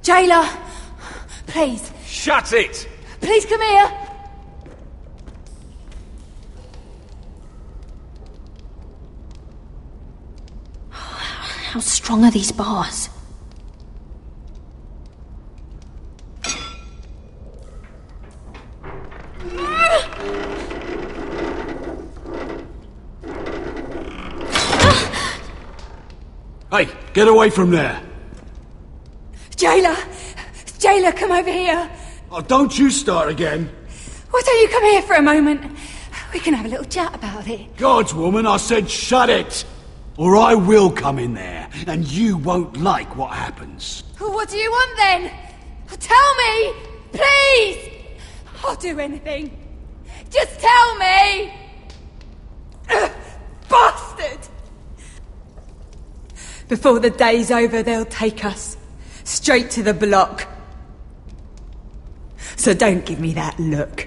Jailer! Please. Shut it! Please come here! How strong are these bars? Hey, get away from there! Jailer! Jailer, come over here! Oh, don't you start again! Why don't you come here for a moment? We can have a little chat about it. God's woman, I said shut it! Or I will come in there, and you won't like what happens. Well, what do you want then? Tell me! Please! I'll do anything. Just tell me! Bastard! Before the day's over, they'll take us straight to the block. So don't give me that look.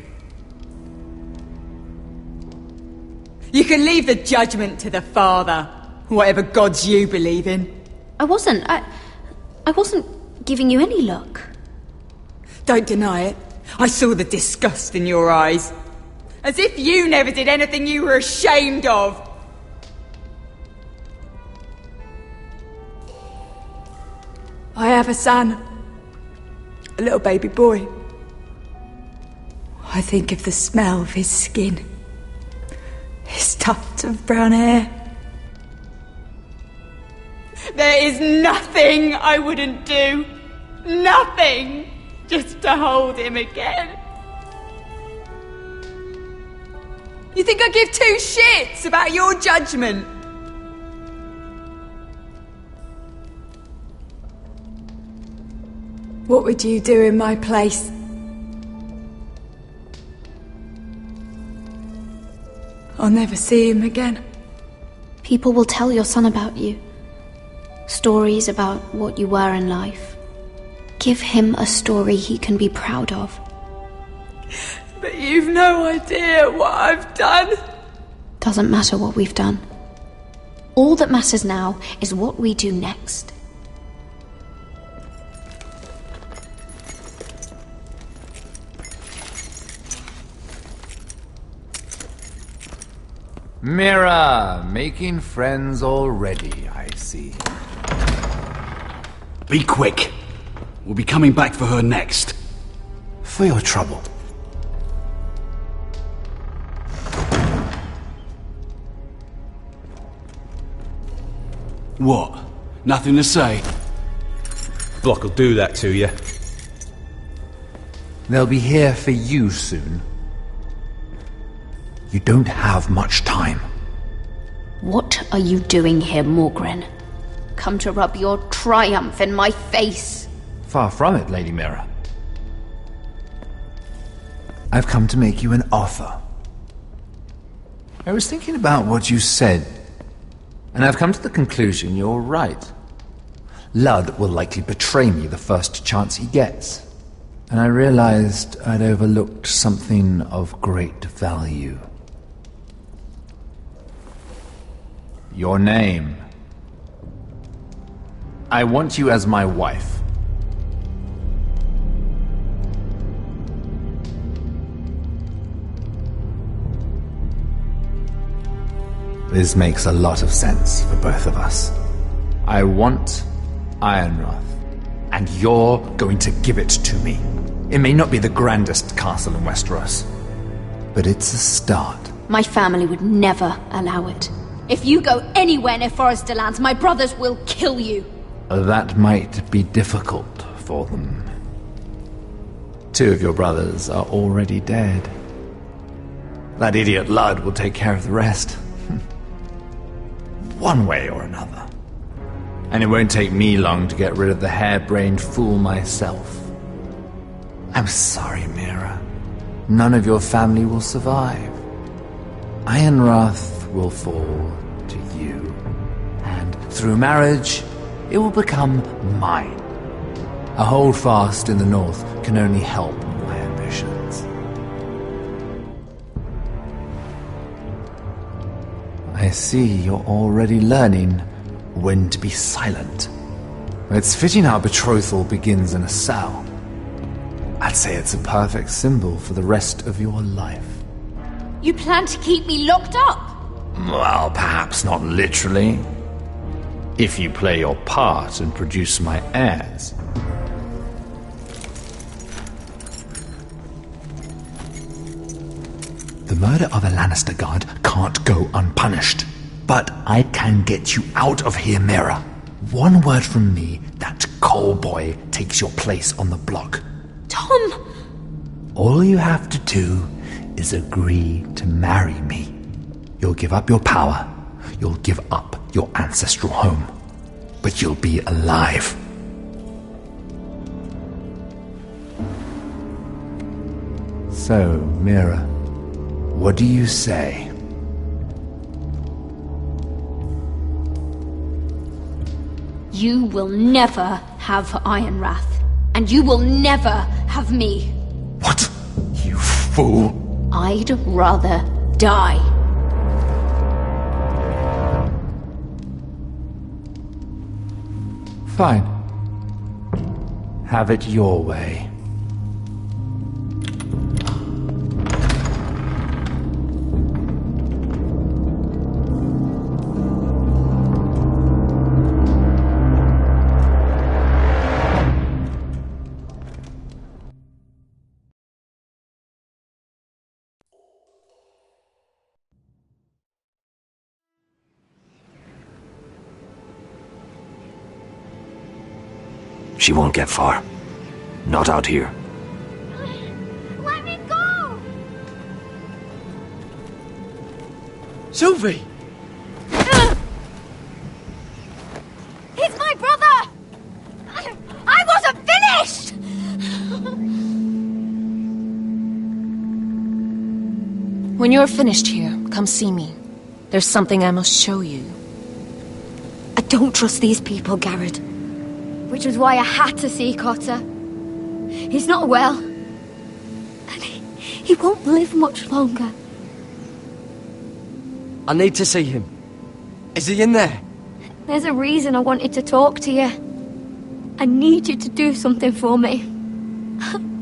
You can leave the judgment to the Father, whatever gods you believe in. I wasn't giving you any look. Don't deny it. I saw the disgust in your eyes. As if you never did anything you were ashamed of. I have a son. A little baby boy. I think of the smell of his skin. His tuft of brown hair. There is nothing I wouldn't do. Nothing! Just to hold him again. You think I give two shits about your judgment? What would you do in my place? I'll never see him again. People will tell your son about you. Stories about what you were in life. Give him a story he can be proud of. But you've no idea what I've done. Doesn't matter what we've done. All that matters now is what we do next. Mira, making friends already, I see. Be quick. We'll be coming back for her next. For your trouble. What? Nothing to say? Block will do that to you. They'll be here for you soon. You don't have much time. What are you doing here, Morgren? Come to rub your triumph in my face? Far from it, Lady Mira. I've come to make you an offer. I was thinking about what you said, and I've come to the conclusion you're right. Ludd will likely betray me the first chance he gets. and I realized I'd overlooked something of great value. Your name. I want you as my wife. This makes a lot of sense for both of us. I want Ironrath, and you're going to give it to me. It may not be the grandest castle in Westeros, but it's a start. My family would never allow it. If you go anywhere near Forrester lands, my brothers will kill you. That might be difficult for them. 2 of your brothers are already dead. That idiot Ludd will take care of the rest. One way or another. And it won't take me long to get rid of the harebrained fool myself. I'm sorry, Mira. None of your family will survive. Ironrath will fall to you. And through marriage, it will become mine. A holdfast in the north can only help my ambitions. I see you're already learning when to be silent. It's fitting our betrothal begins in a cell. I'd say it's a perfect symbol for the rest of your life. You plan to keep me locked up? Well, perhaps not literally. If you play your part and produce my heirs. The murder of a Lannister guard can't go unpunished. But I can get you out of here, Mira. One word from me, that coal boy takes your place on the block. Tom! All you have to do is agree to marry me. You'll give up your power. You'll give up your ancestral home. But you'll be alive. So, Mira, what do you say? You will never have Ironrath. And you will never have me. What? You fool. I'd rather die. Fine. Have it your way. She won't get far. Not out here. Let me go! Sylvie! He's my brother! I wasn't finished! When you're finished here, come see me. There's something I must show you. I don't trust these people, Garrett. Which was why I had to see Cotter. He's not well. And he won't live much longer. I need to see him. Is he in there? There's a reason I wanted to talk to you. I need you to do something for me.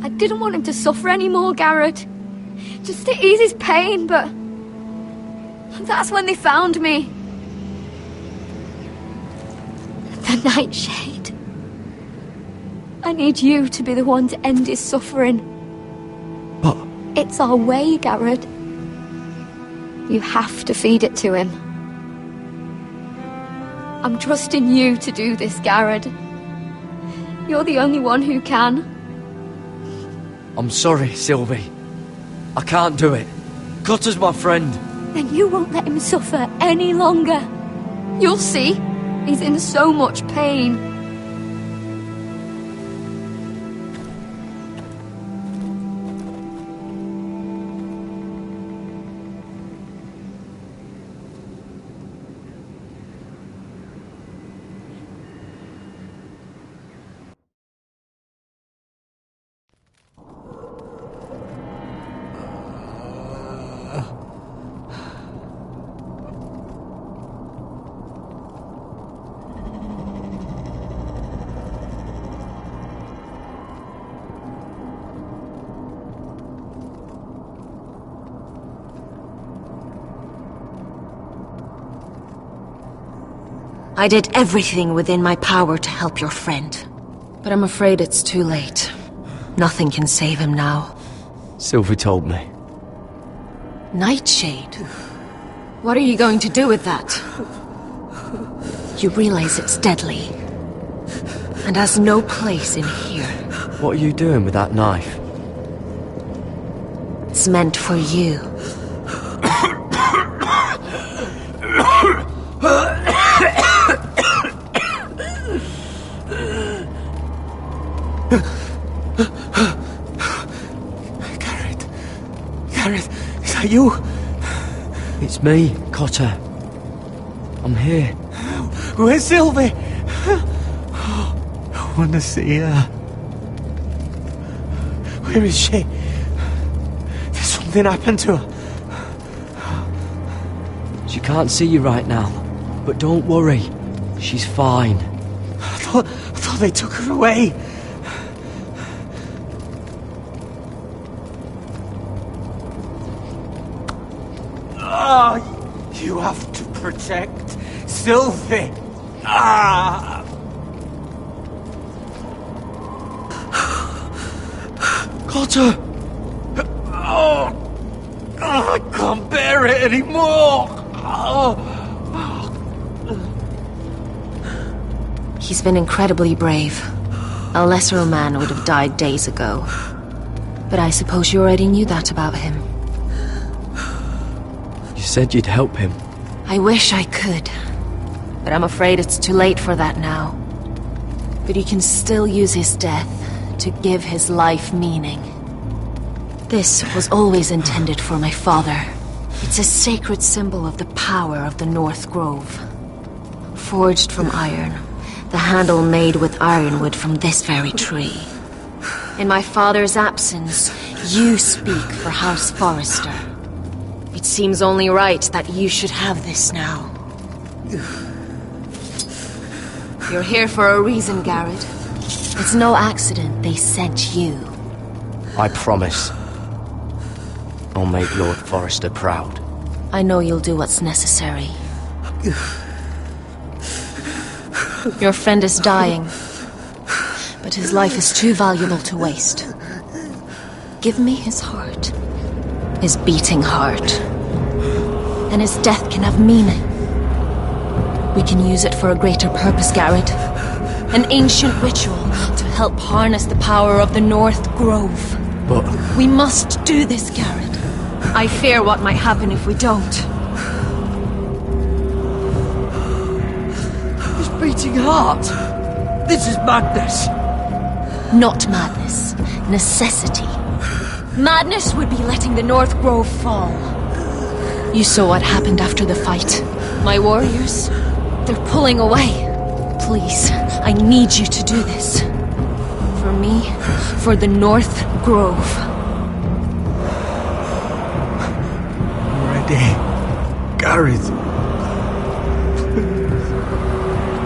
I didn't want him to suffer anymore, Garrett. Just to ease his pain, but... that's when they found me. The Nightshade. I need you to be the one to end his suffering. But... it's our way, Garrett. You have to feed it to him. I'm trusting you to do this, Garrett. You're the only one who can. I'm sorry, Sylvie. I can't do it. Cotter's my friend. Then you won't let him suffer any longer. You'll see. He's in so much pain. I did everything within my power to help your friend. But I'm afraid it's too late. Nothing can save him now. Sylvie told me. Nightshade? What are you going to do with that? You realize it's deadly. And has no place in here. What are you doing with that knife? It's meant for you. Gareth, is that you? It's me, Cotter. I'm here. Where's Sylvie? I want to see her. Where is she? Did something happen to her? She can't see you right now, but don't worry. She's fine. I thought they took her away. Ah, you have to protect Sylvie. Ah! Cotter! Oh, I can't bear it anymore. Oh. He's been incredibly brave. A lesser man would have died days ago. But I suppose you already knew that about him. You said you'd help him. I wish I could. But I'm afraid it's too late for that now. But he can still use his death to give his life meaning. This was always intended for my father. It's a sacred symbol of the power of the North Grove. Forged from iron, the handle made with ironwood from this very tree. In my father's absence, you speak for House Forrester. It seems only right that you should have this now. You're here for a reason, Garrett. It's no accident they sent you. I promise. I'll make Lord Forrester proud. I know you'll do what's necessary. Your friend is dying, but his life is too valuable to waste. Give me his heart. His beating heart. And his death can have meaning. We can use it for a greater purpose, Garrett. An ancient ritual to help harness the power of the North Grove. But... we must do this, Garrett. I fear what might happen if we don't. His beating heart! This is madness! Not madness. Necessity. Madness would be letting the North Grove fall. You saw what happened after the fight. My warriors, they're pulling away. Please, I need you to do this. For me, for the North Grove. Gareth.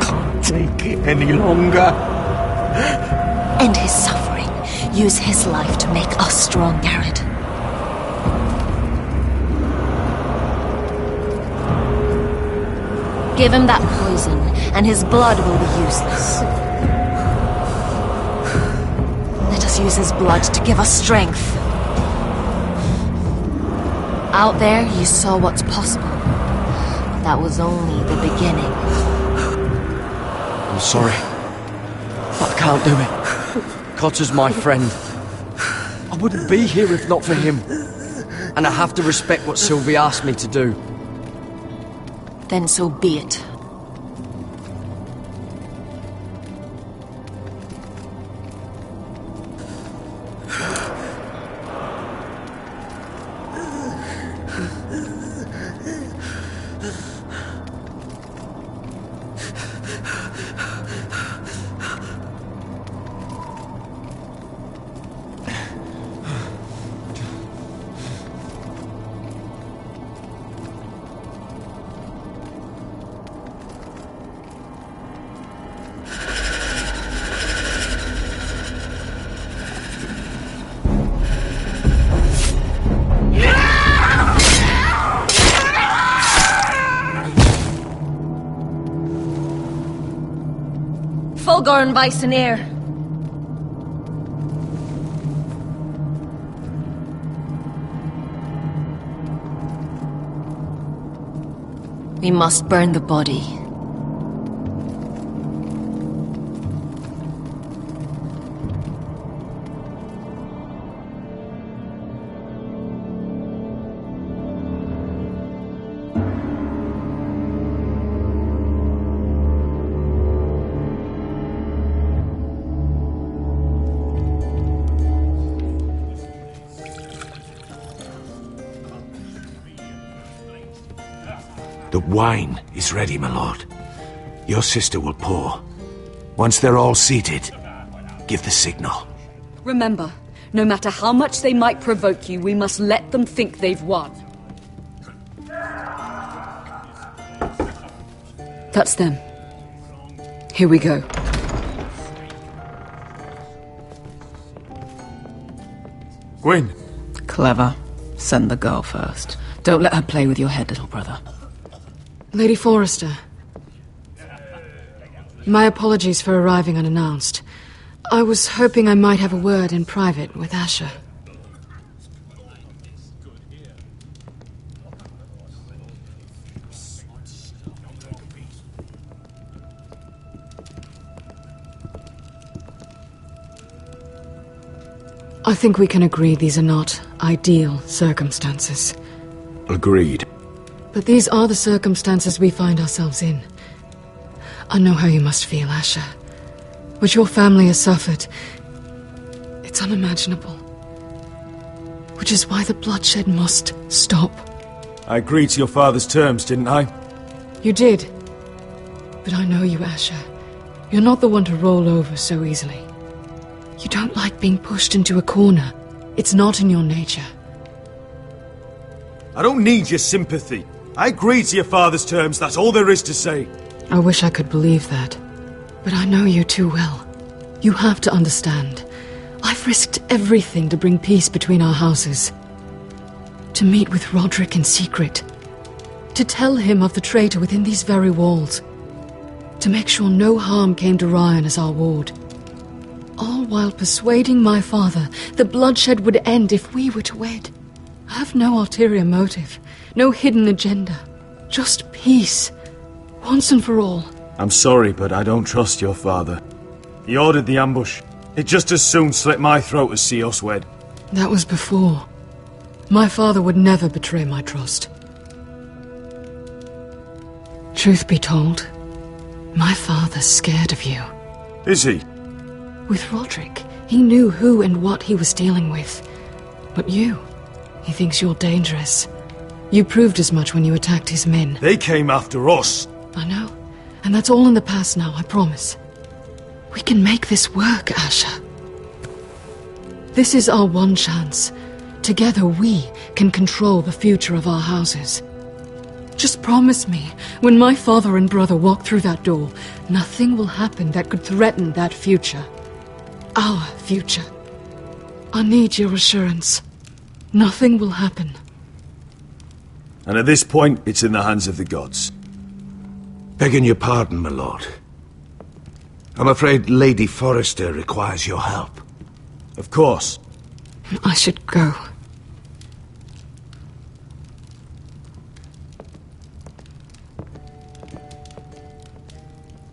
Can't take it any longer. End his suffering. Use his life to make us strong, Garrett. Give him that poison, and his blood will be useless. Let us use his blood to give us strength. Out there, you saw what's possible. But that was only the beginning. I'm sorry. But I can't do it. Cotter's my friend. I wouldn't be here if not for him. And I have to respect what Sylvie asked me to do. Then so be it. Tolgorn Bysonir. We must burn the body. The wine is ready, my lord. Your sister will pour. Once they're all seated, give the signal. Remember, no matter how much they might provoke you, we must let them think they've won. That's them. Here we go. Gwyn. Clever. Send the girl first. Don't let her play with your head, little brother. Lady Forrester. My apologies for arriving unannounced. I was hoping I might have a word in private with Asher. I think we can agree these are not ideal circumstances. Agreed. But these are the circumstances we find ourselves in. I know how you must feel, Asher. What your family has suffered, it's unimaginable. Which is why the bloodshed must stop. I agreed to your father's terms, didn't I? You did. But I know you, Asher. You're not the one to roll over so easily. You don't like being pushed into a corner. It's not in your nature. I don't need your sympathy. I agreed to your father's terms, that's all there is to say. I wish I could believe that. But I know you too well. You have to understand. I've risked everything to bring peace between our houses. To meet with Roderick in secret. To tell him of the traitor within these very walls. To make sure no harm came to Ryan as our ward. All while persuading my father the bloodshed would end if we were to wed. I have no ulterior motive. No hidden agenda. Just peace. Once and for all. I'm sorry, but I don't trust your father. He ordered the ambush. He'd just as soon slit my throat as see us wed. That was before. My father would never betray my trust. Truth be told, my father's scared of you. Is he? With Roderick, he knew who and what he was dealing with. But you, he thinks you're dangerous. You proved as much when you attacked his men. They came after us. I know. And that's all in the past now, I promise. We can make this work, Asher. This is our one chance. Together we can control the future of our houses. Just promise me, when my father and brother walk through that door, nothing will happen that could threaten that future. Our future. I need your assurance. Nothing will happen. And at this point, it's in the hands of the gods. Begging your pardon, my lord. I'm afraid Lady Forrester requires your help. Of course. I should go.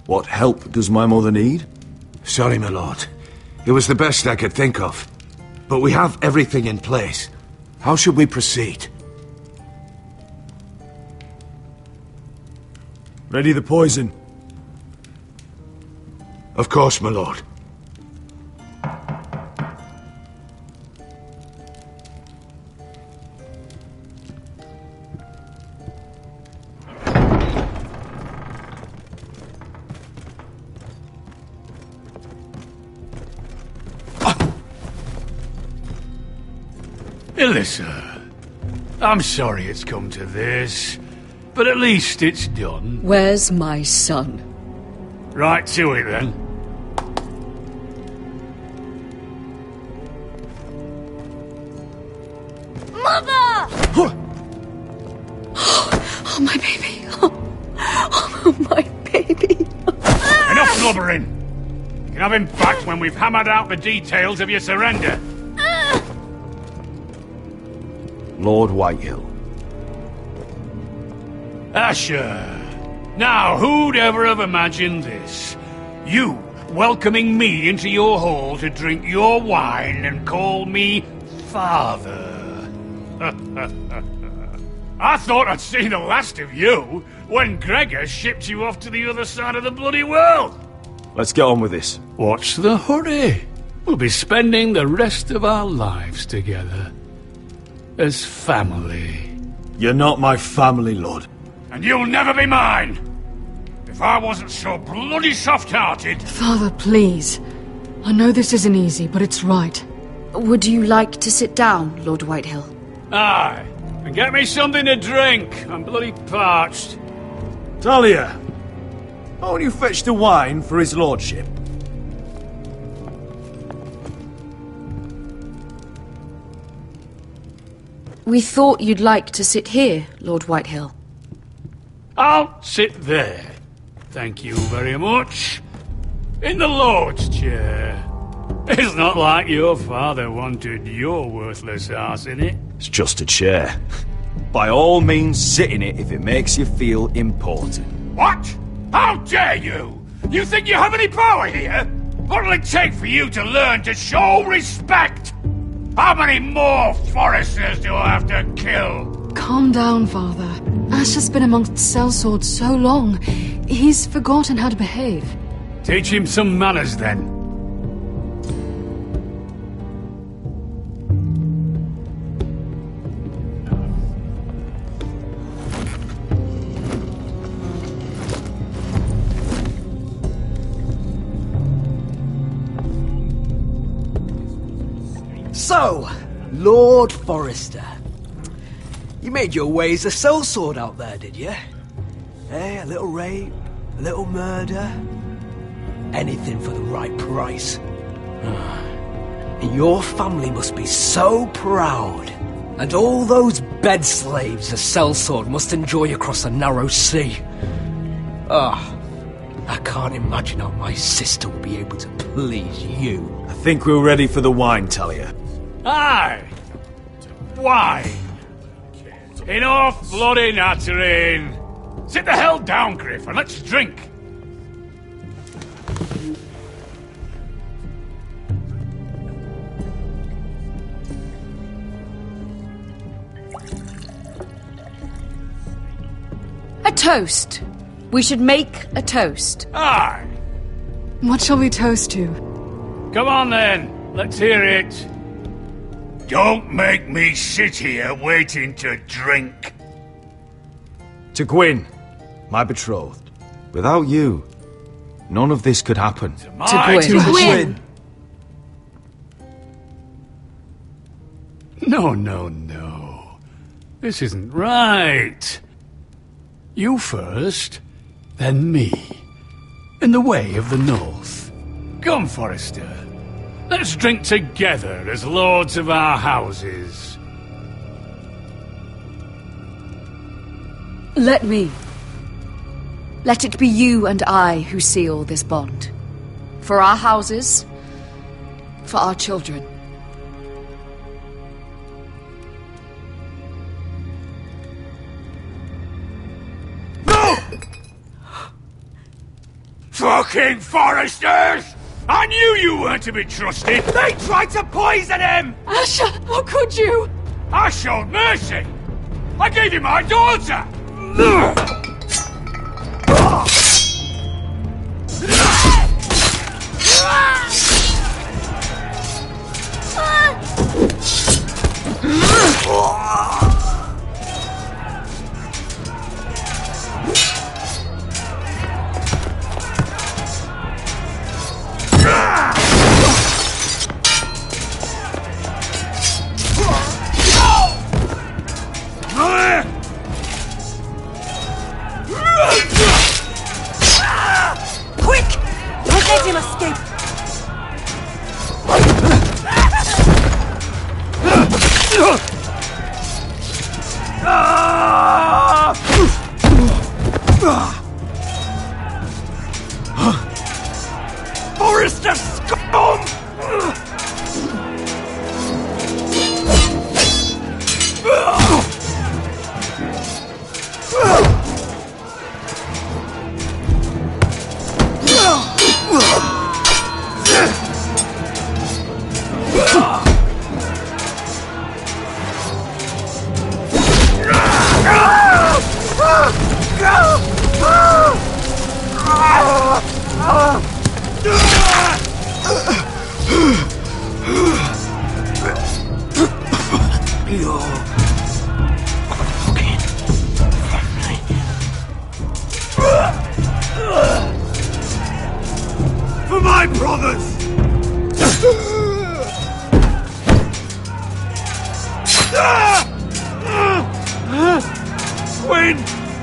What help does my mother need? Sorry, my lord. It was the best I could think of. But we have everything in place. How should we proceed? Ready the poison? Of course, my lord. Elissa, I'm sorry it's come to this, but at least it's done. Where's my son? Right to it, then. Mother! Oh, my baby. Oh, my baby. Enough blubbering! can have him back when we've hammered out the details of your surrender. Lord Whitehill. Asher. Now, who'd ever have imagined this? You welcoming me into your hall to drink your wine and call me father. I thought I'd seen the last of you when Gregor shipped you off to the other side of the bloody world. Let's get on with this. What's the hurry? We'll be spending the rest of our lives together. As family. You're not my family, Lord. And you'll never be mine! If I wasn't so bloody soft-hearted... Father, please. I know this isn't easy, but it's right. Would you like to sit down, Lord Whitehill? Aye. And get me something to drink. I'm bloody parched. Talia, won't you fetch the wine for his lordship? We thought you'd like to sit here, Lord Whitehill. I'll sit there. Thank you very much. In the Lord's chair. It's not like your father wanted your worthless ass in it. It's just a chair. By all means, sit in it if it makes you feel important. What? How dare you? You think you have any power here? What'll it take for you to learn to show respect? How many more Foresters do I have to kill? Calm down, Father. Asher's been amongst sellswords so long, he's forgotten how to behave. Teach him some manners, then. So, Lord Forrester. You made your way as a sellsword out there, did you? Eh, a little rape, a little murder. Anything for the right price. And your family must be so proud. And all those bed slaves a sellsword must enjoy across a narrow sea. I can't imagine how my sister will be able to please you. I think we're ready for the wine, Talia. Aye! Wine! Enough bloody nattering! Sit the hell down, Griff, and let's drink! A toast. We should make a toast. Aye! What shall we toast to? Come on then, let's hear it. Don't make me sit here waiting to drink. To Gwyn, my betrothed. Without you, none of this could happen. To Gwyn. No. This isn't right. You first, then me. In the way of the North. Come, Forrester. Let's drink together as lords of our houses. Let me. Let it be you and I who seal this bond. For our houses, for our children. No! Fucking Foresters! I knew you weren't to be trusted! They tried to poison him! Asher, how could you? I showed mercy! I gave you my daughter! Forrester, You're fucking friendly. For my brothers! When?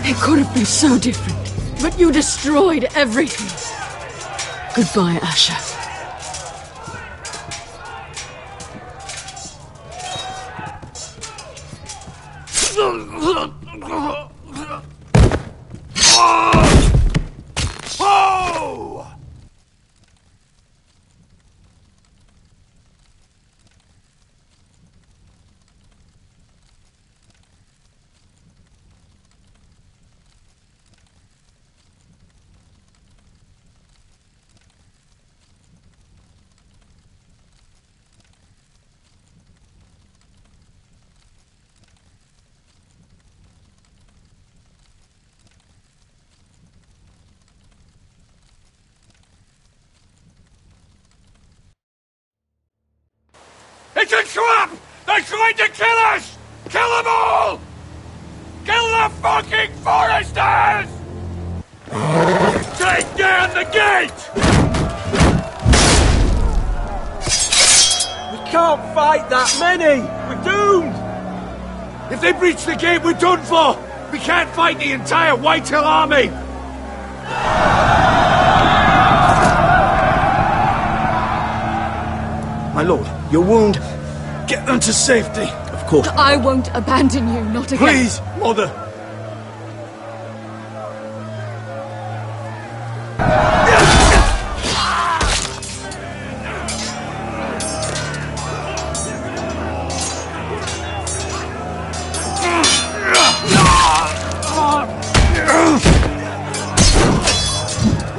It could have been so different, but you destroyed everything. Goodbye, Asher. Oh! It's a trap! They're trying to kill us! Kill them all! Kill the fucking foresters! Take down the gate! We can't fight that many! We're doomed! If they breach the gate, we're done for! We can't fight the entire Whitehill army! My lord, your wound. Get them to safety! Of course. I won't abandon you, not again. Please, Mother!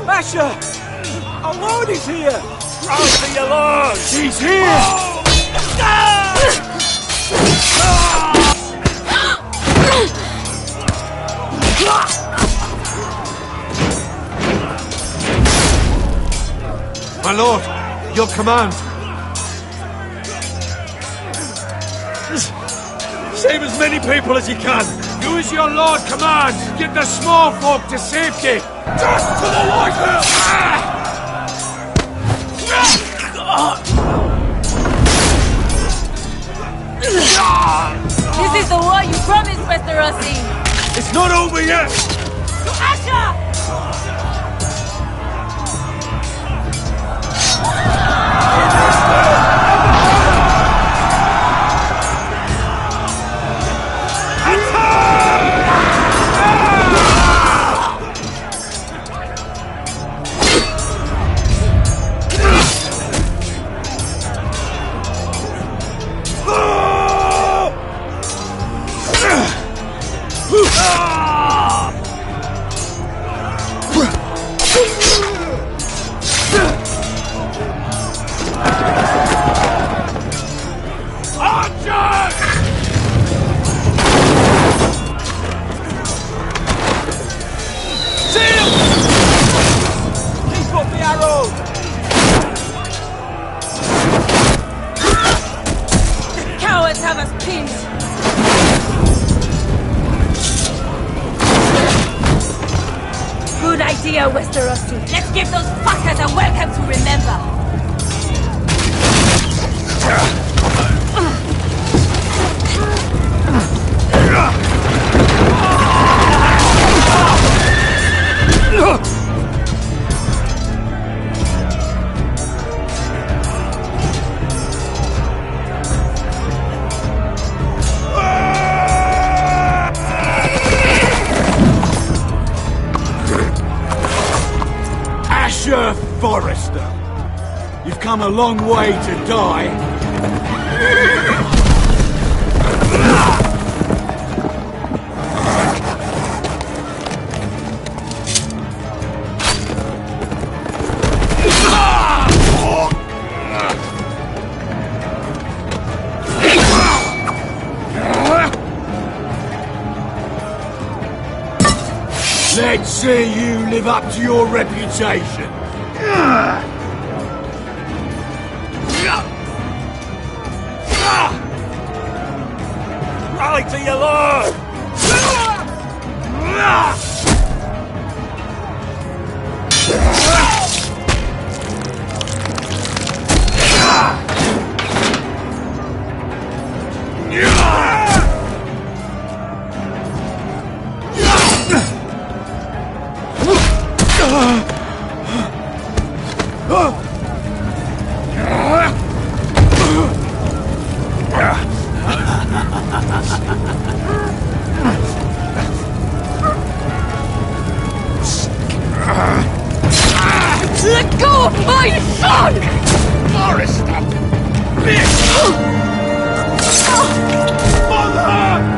Asher! Our lord is here! Run for your lord! He's here! My lord, your command. Save as many people as you can! Do as your lord commands! Get the small folk to safety! Just to the Whitehill! This is the war you promised, Westerosi! It's not over yet! Asher! Westerosi. Let's give those fuckers a welcome to remember. Forrester, you've come a long way to die. Let's see you live up to your reputation. Rally to your lord! Let go of my son! Forrester! Bitch! Mother!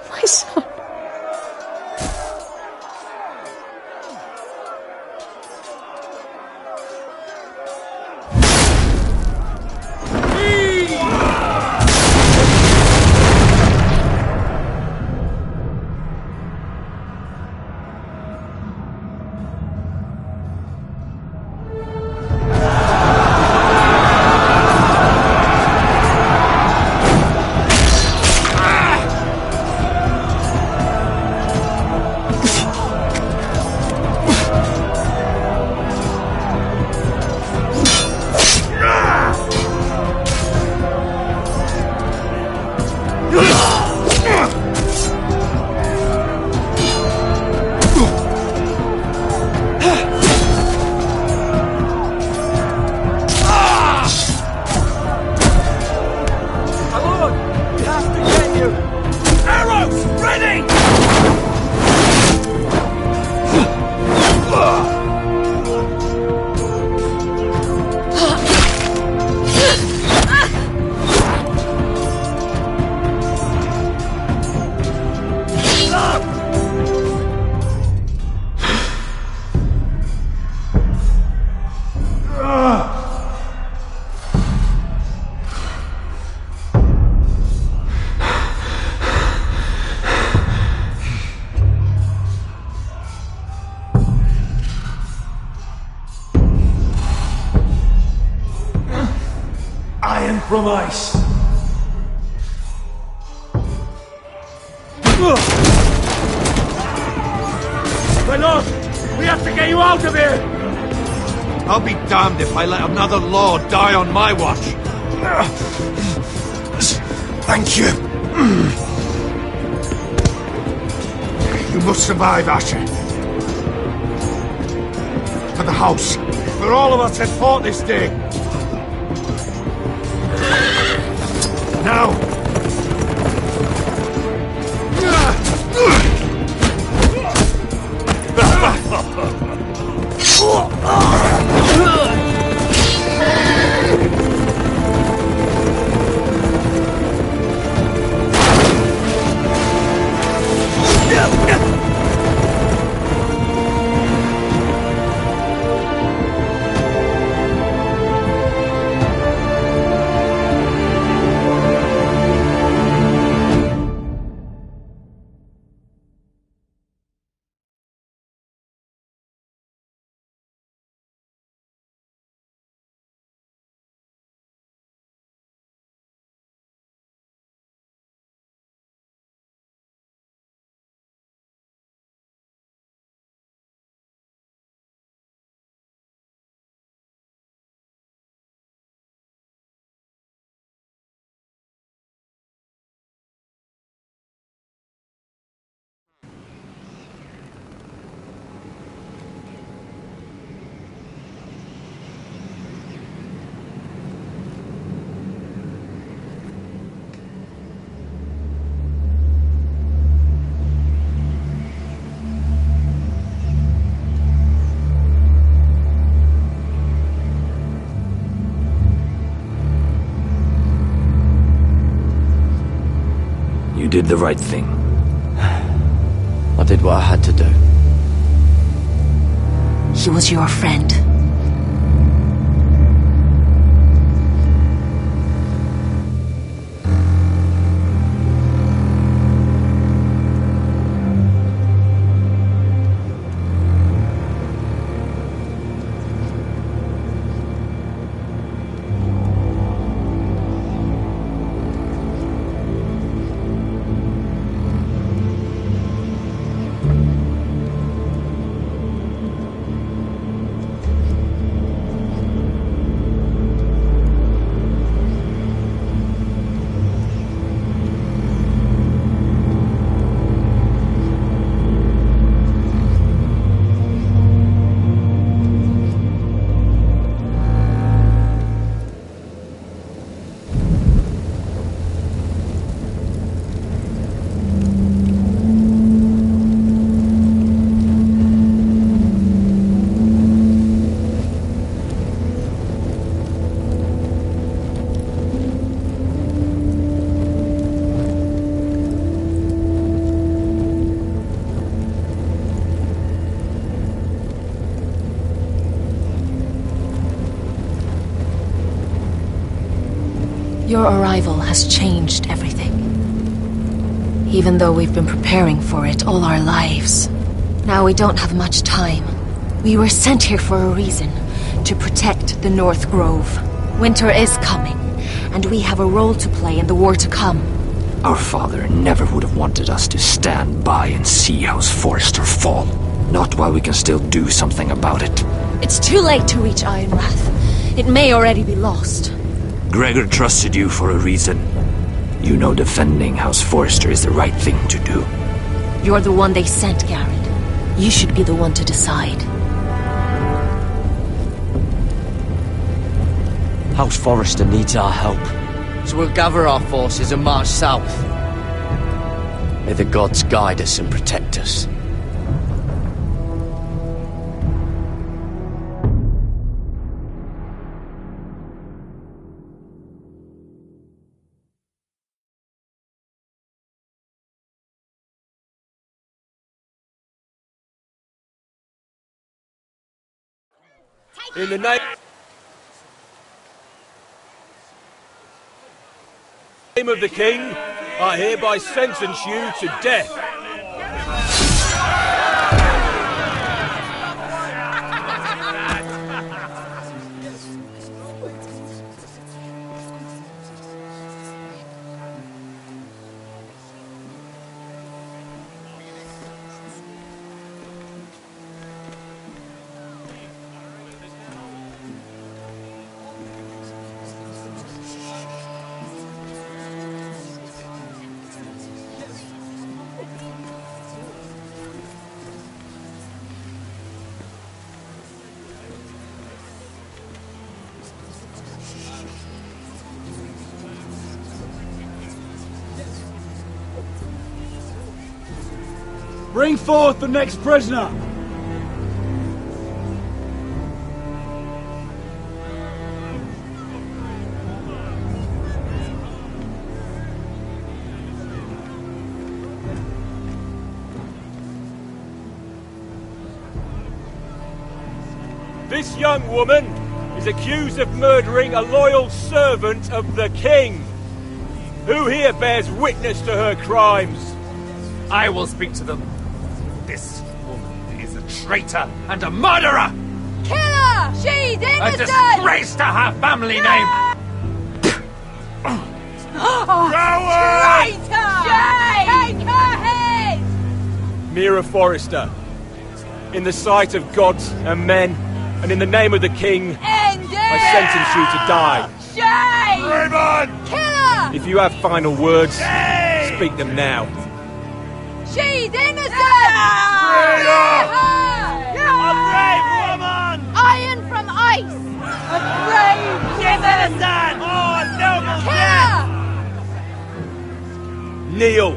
My son. Iron from ice. My lord, we have to get you out of here! I'll be damned if I let another lord die on my watch. Thank you. You must survive, Asher. For the house. For all of us that fought this day. Now! did the right thing. I did what I had to do. He was your friend. Your arrival has changed everything. Even though we've been preparing for it all our lives. Now we don't have much time. We were sent here for a reason. To protect the North Grove. Winter is coming, and we have a role to play in the war to come. Our father never would have wanted us to stand by and see House Forrester fall. Not while we can still do something about it. It's too late to reach Ironwrath. It may already be lost. Gregor trusted you for a reason. You know defending House Forrester is the right thing to do. You're the one they sent, Garrett. You should be the one to decide. House Forrester needs our help. So we'll gather our forces and march south. May the gods guide us and protect us. In the name of the King, I hereby sentence you to death. Bring forth the next prisoner! This young woman is accused of murdering a loyal servant of the King. Who here bears witness to her crimes? I will speak to them. This woman is a traitor and a murderer! Kill her! She's innocent! A disgrace to her family name! Traitor! Take her head! Mira Forrester, in the sight of gods and men, and in the name of the King, I sentence you to die. Shame! Raymond! Kill her! If you have final words, speak them now. She's innocent! Freedom! A brave woman! Iron from ice! A brave She's innocent! Oh, a noble death! Kneel.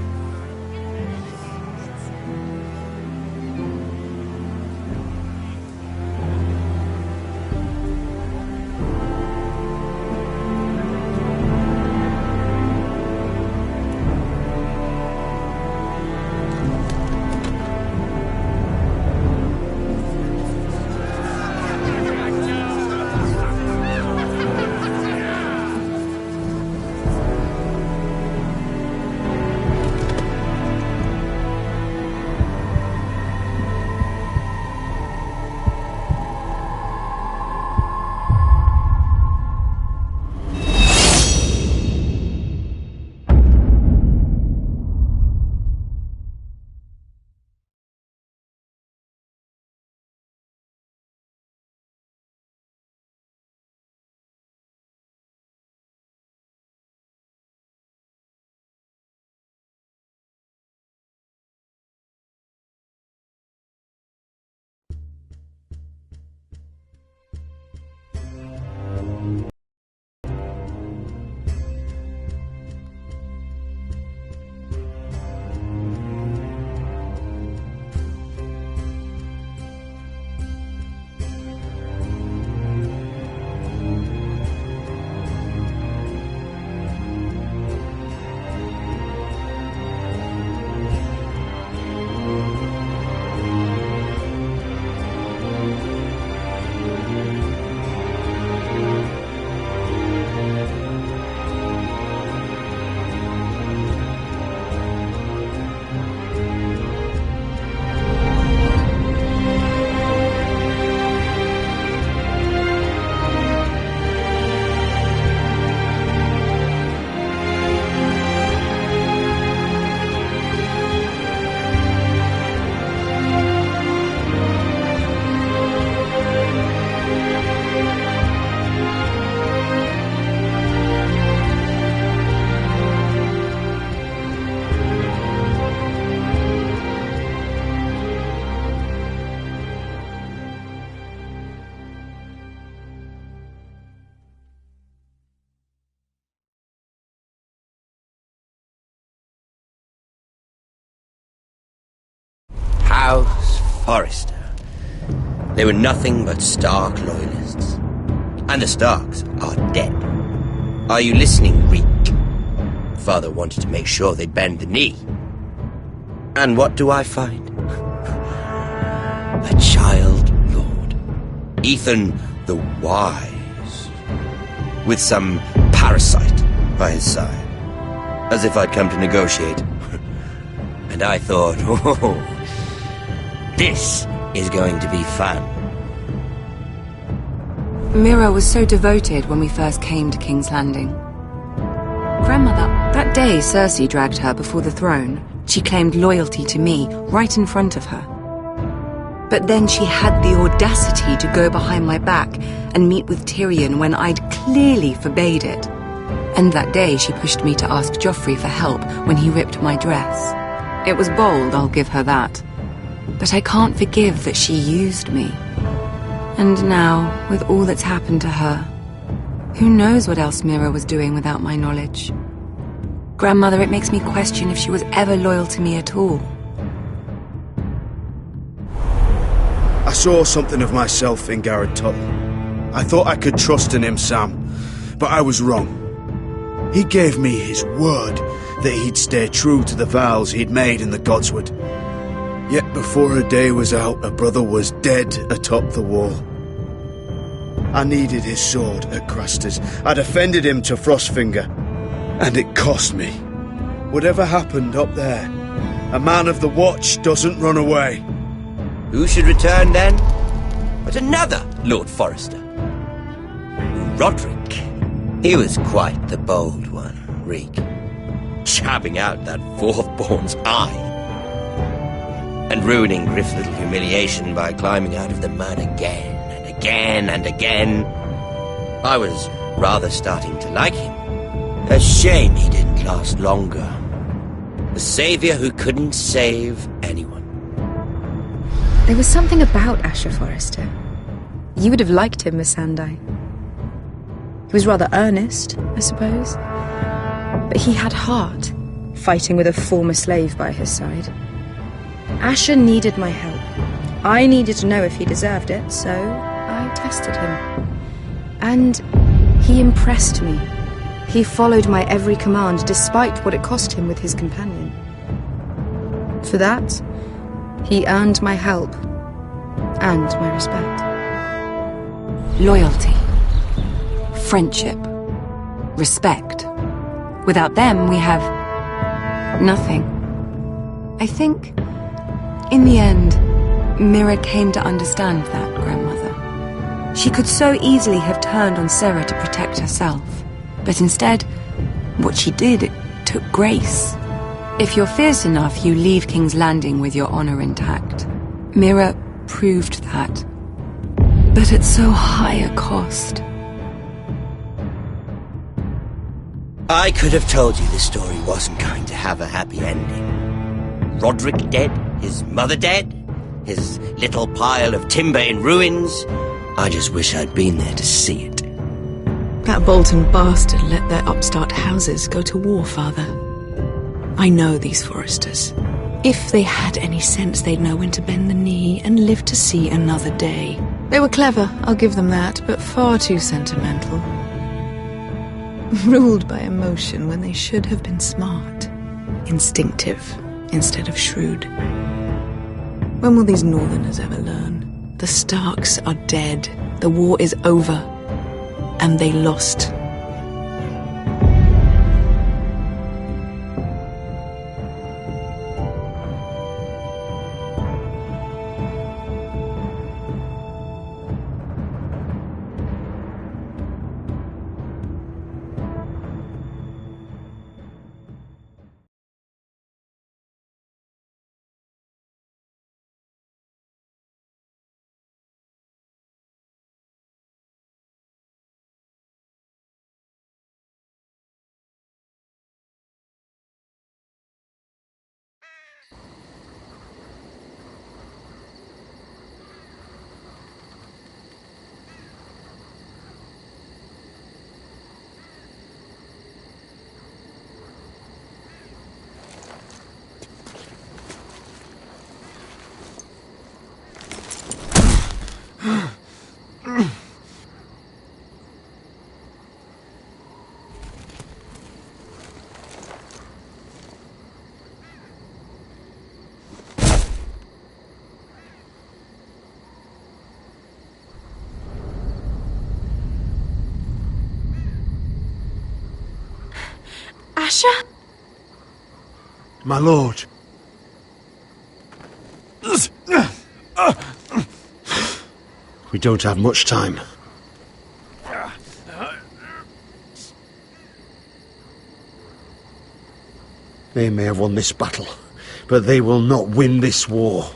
Forrester. They were nothing but Stark loyalists. And the Starks are dead. Are you listening, Reek? Father wanted to make sure they'd bend the knee. And what do I find? A child lord. Ethan the Wise. With some parasite by his side. As if I'd come to negotiate. And I thought, oh, this is going to be fun. Mira was so devoted when we first came to King's Landing. Grandmother, that day Cersei dragged her before the throne, she claimed loyalty to me right in front of her. But then she had the audacity to go behind my back and meet with Tyrion when I'd clearly forbade it. And that day she pushed me to ask Joffrey for help when he ripped my dress. It was bold, I'll give her that. But I can't forgive that she used me. And now, with all that's happened to her, who knows what else Mira was doing without my knowledge? Grandmother, it makes me question if she was ever loyal to me at all. I saw something of myself in Garrett Tuttle. I thought I could trust in him, Sam, but I was wrong. He gave me his word that he'd stay true to the vows he'd made in the Godswood. Yet before a day was out, a brother was dead atop the wall. I needed his sword at Craster's. I'd offended him to Frostfinger, and it cost me. Whatever happened up there, a man of the Watch doesn't run away. Who should return then? But another Lord Forrester. Roderick. He was quite the bold one, Reek. Jabbing out that fourth-born's eye. And ruining Griff's little humiliation by climbing out of the mud again and again and again. I was rather starting to like him. A shame he didn't last longer. The savior who couldn't save anyone. There was something about Asher Forrester. You would have liked him, Miss Sandai. He was rather earnest, I suppose. But he had heart, fighting with a former slave by his side. Asher needed my help. I needed to know if he deserved it, so I tested him. And he impressed me. He followed my every command, despite what it cost him with his companion. For that, he earned my help and my respect. Loyalty. Friendship. Respect. Without them, we have nothing. I think, in the end, Mira came to understand that, Grandmother. She could so easily have turned on Sarah to protect herself. But instead, what she did, it took grace. If you're fierce enough, you leave King's Landing with your honor intact. Mira proved that. But at so high a cost. I could have told you this story wasn't going to have a happy ending. Roderick dead, his mother dead, his little pile of timber in ruins. I just wish I'd been there to see it. That Bolton bastard let their upstart houses go to war, Father. I know these Forresters. If they had any sense, they'd know when to bend the knee and live to see another day. They were clever, I'll give them that, but far too sentimental. Ruled by emotion when they should have been smart. Instinctive instead of shrewd. When will these Northerners ever learn? The Starks are dead. The war is over. And they lost. Asher? My lord. We don't have much time. They may have won this battle, but they will not win this war.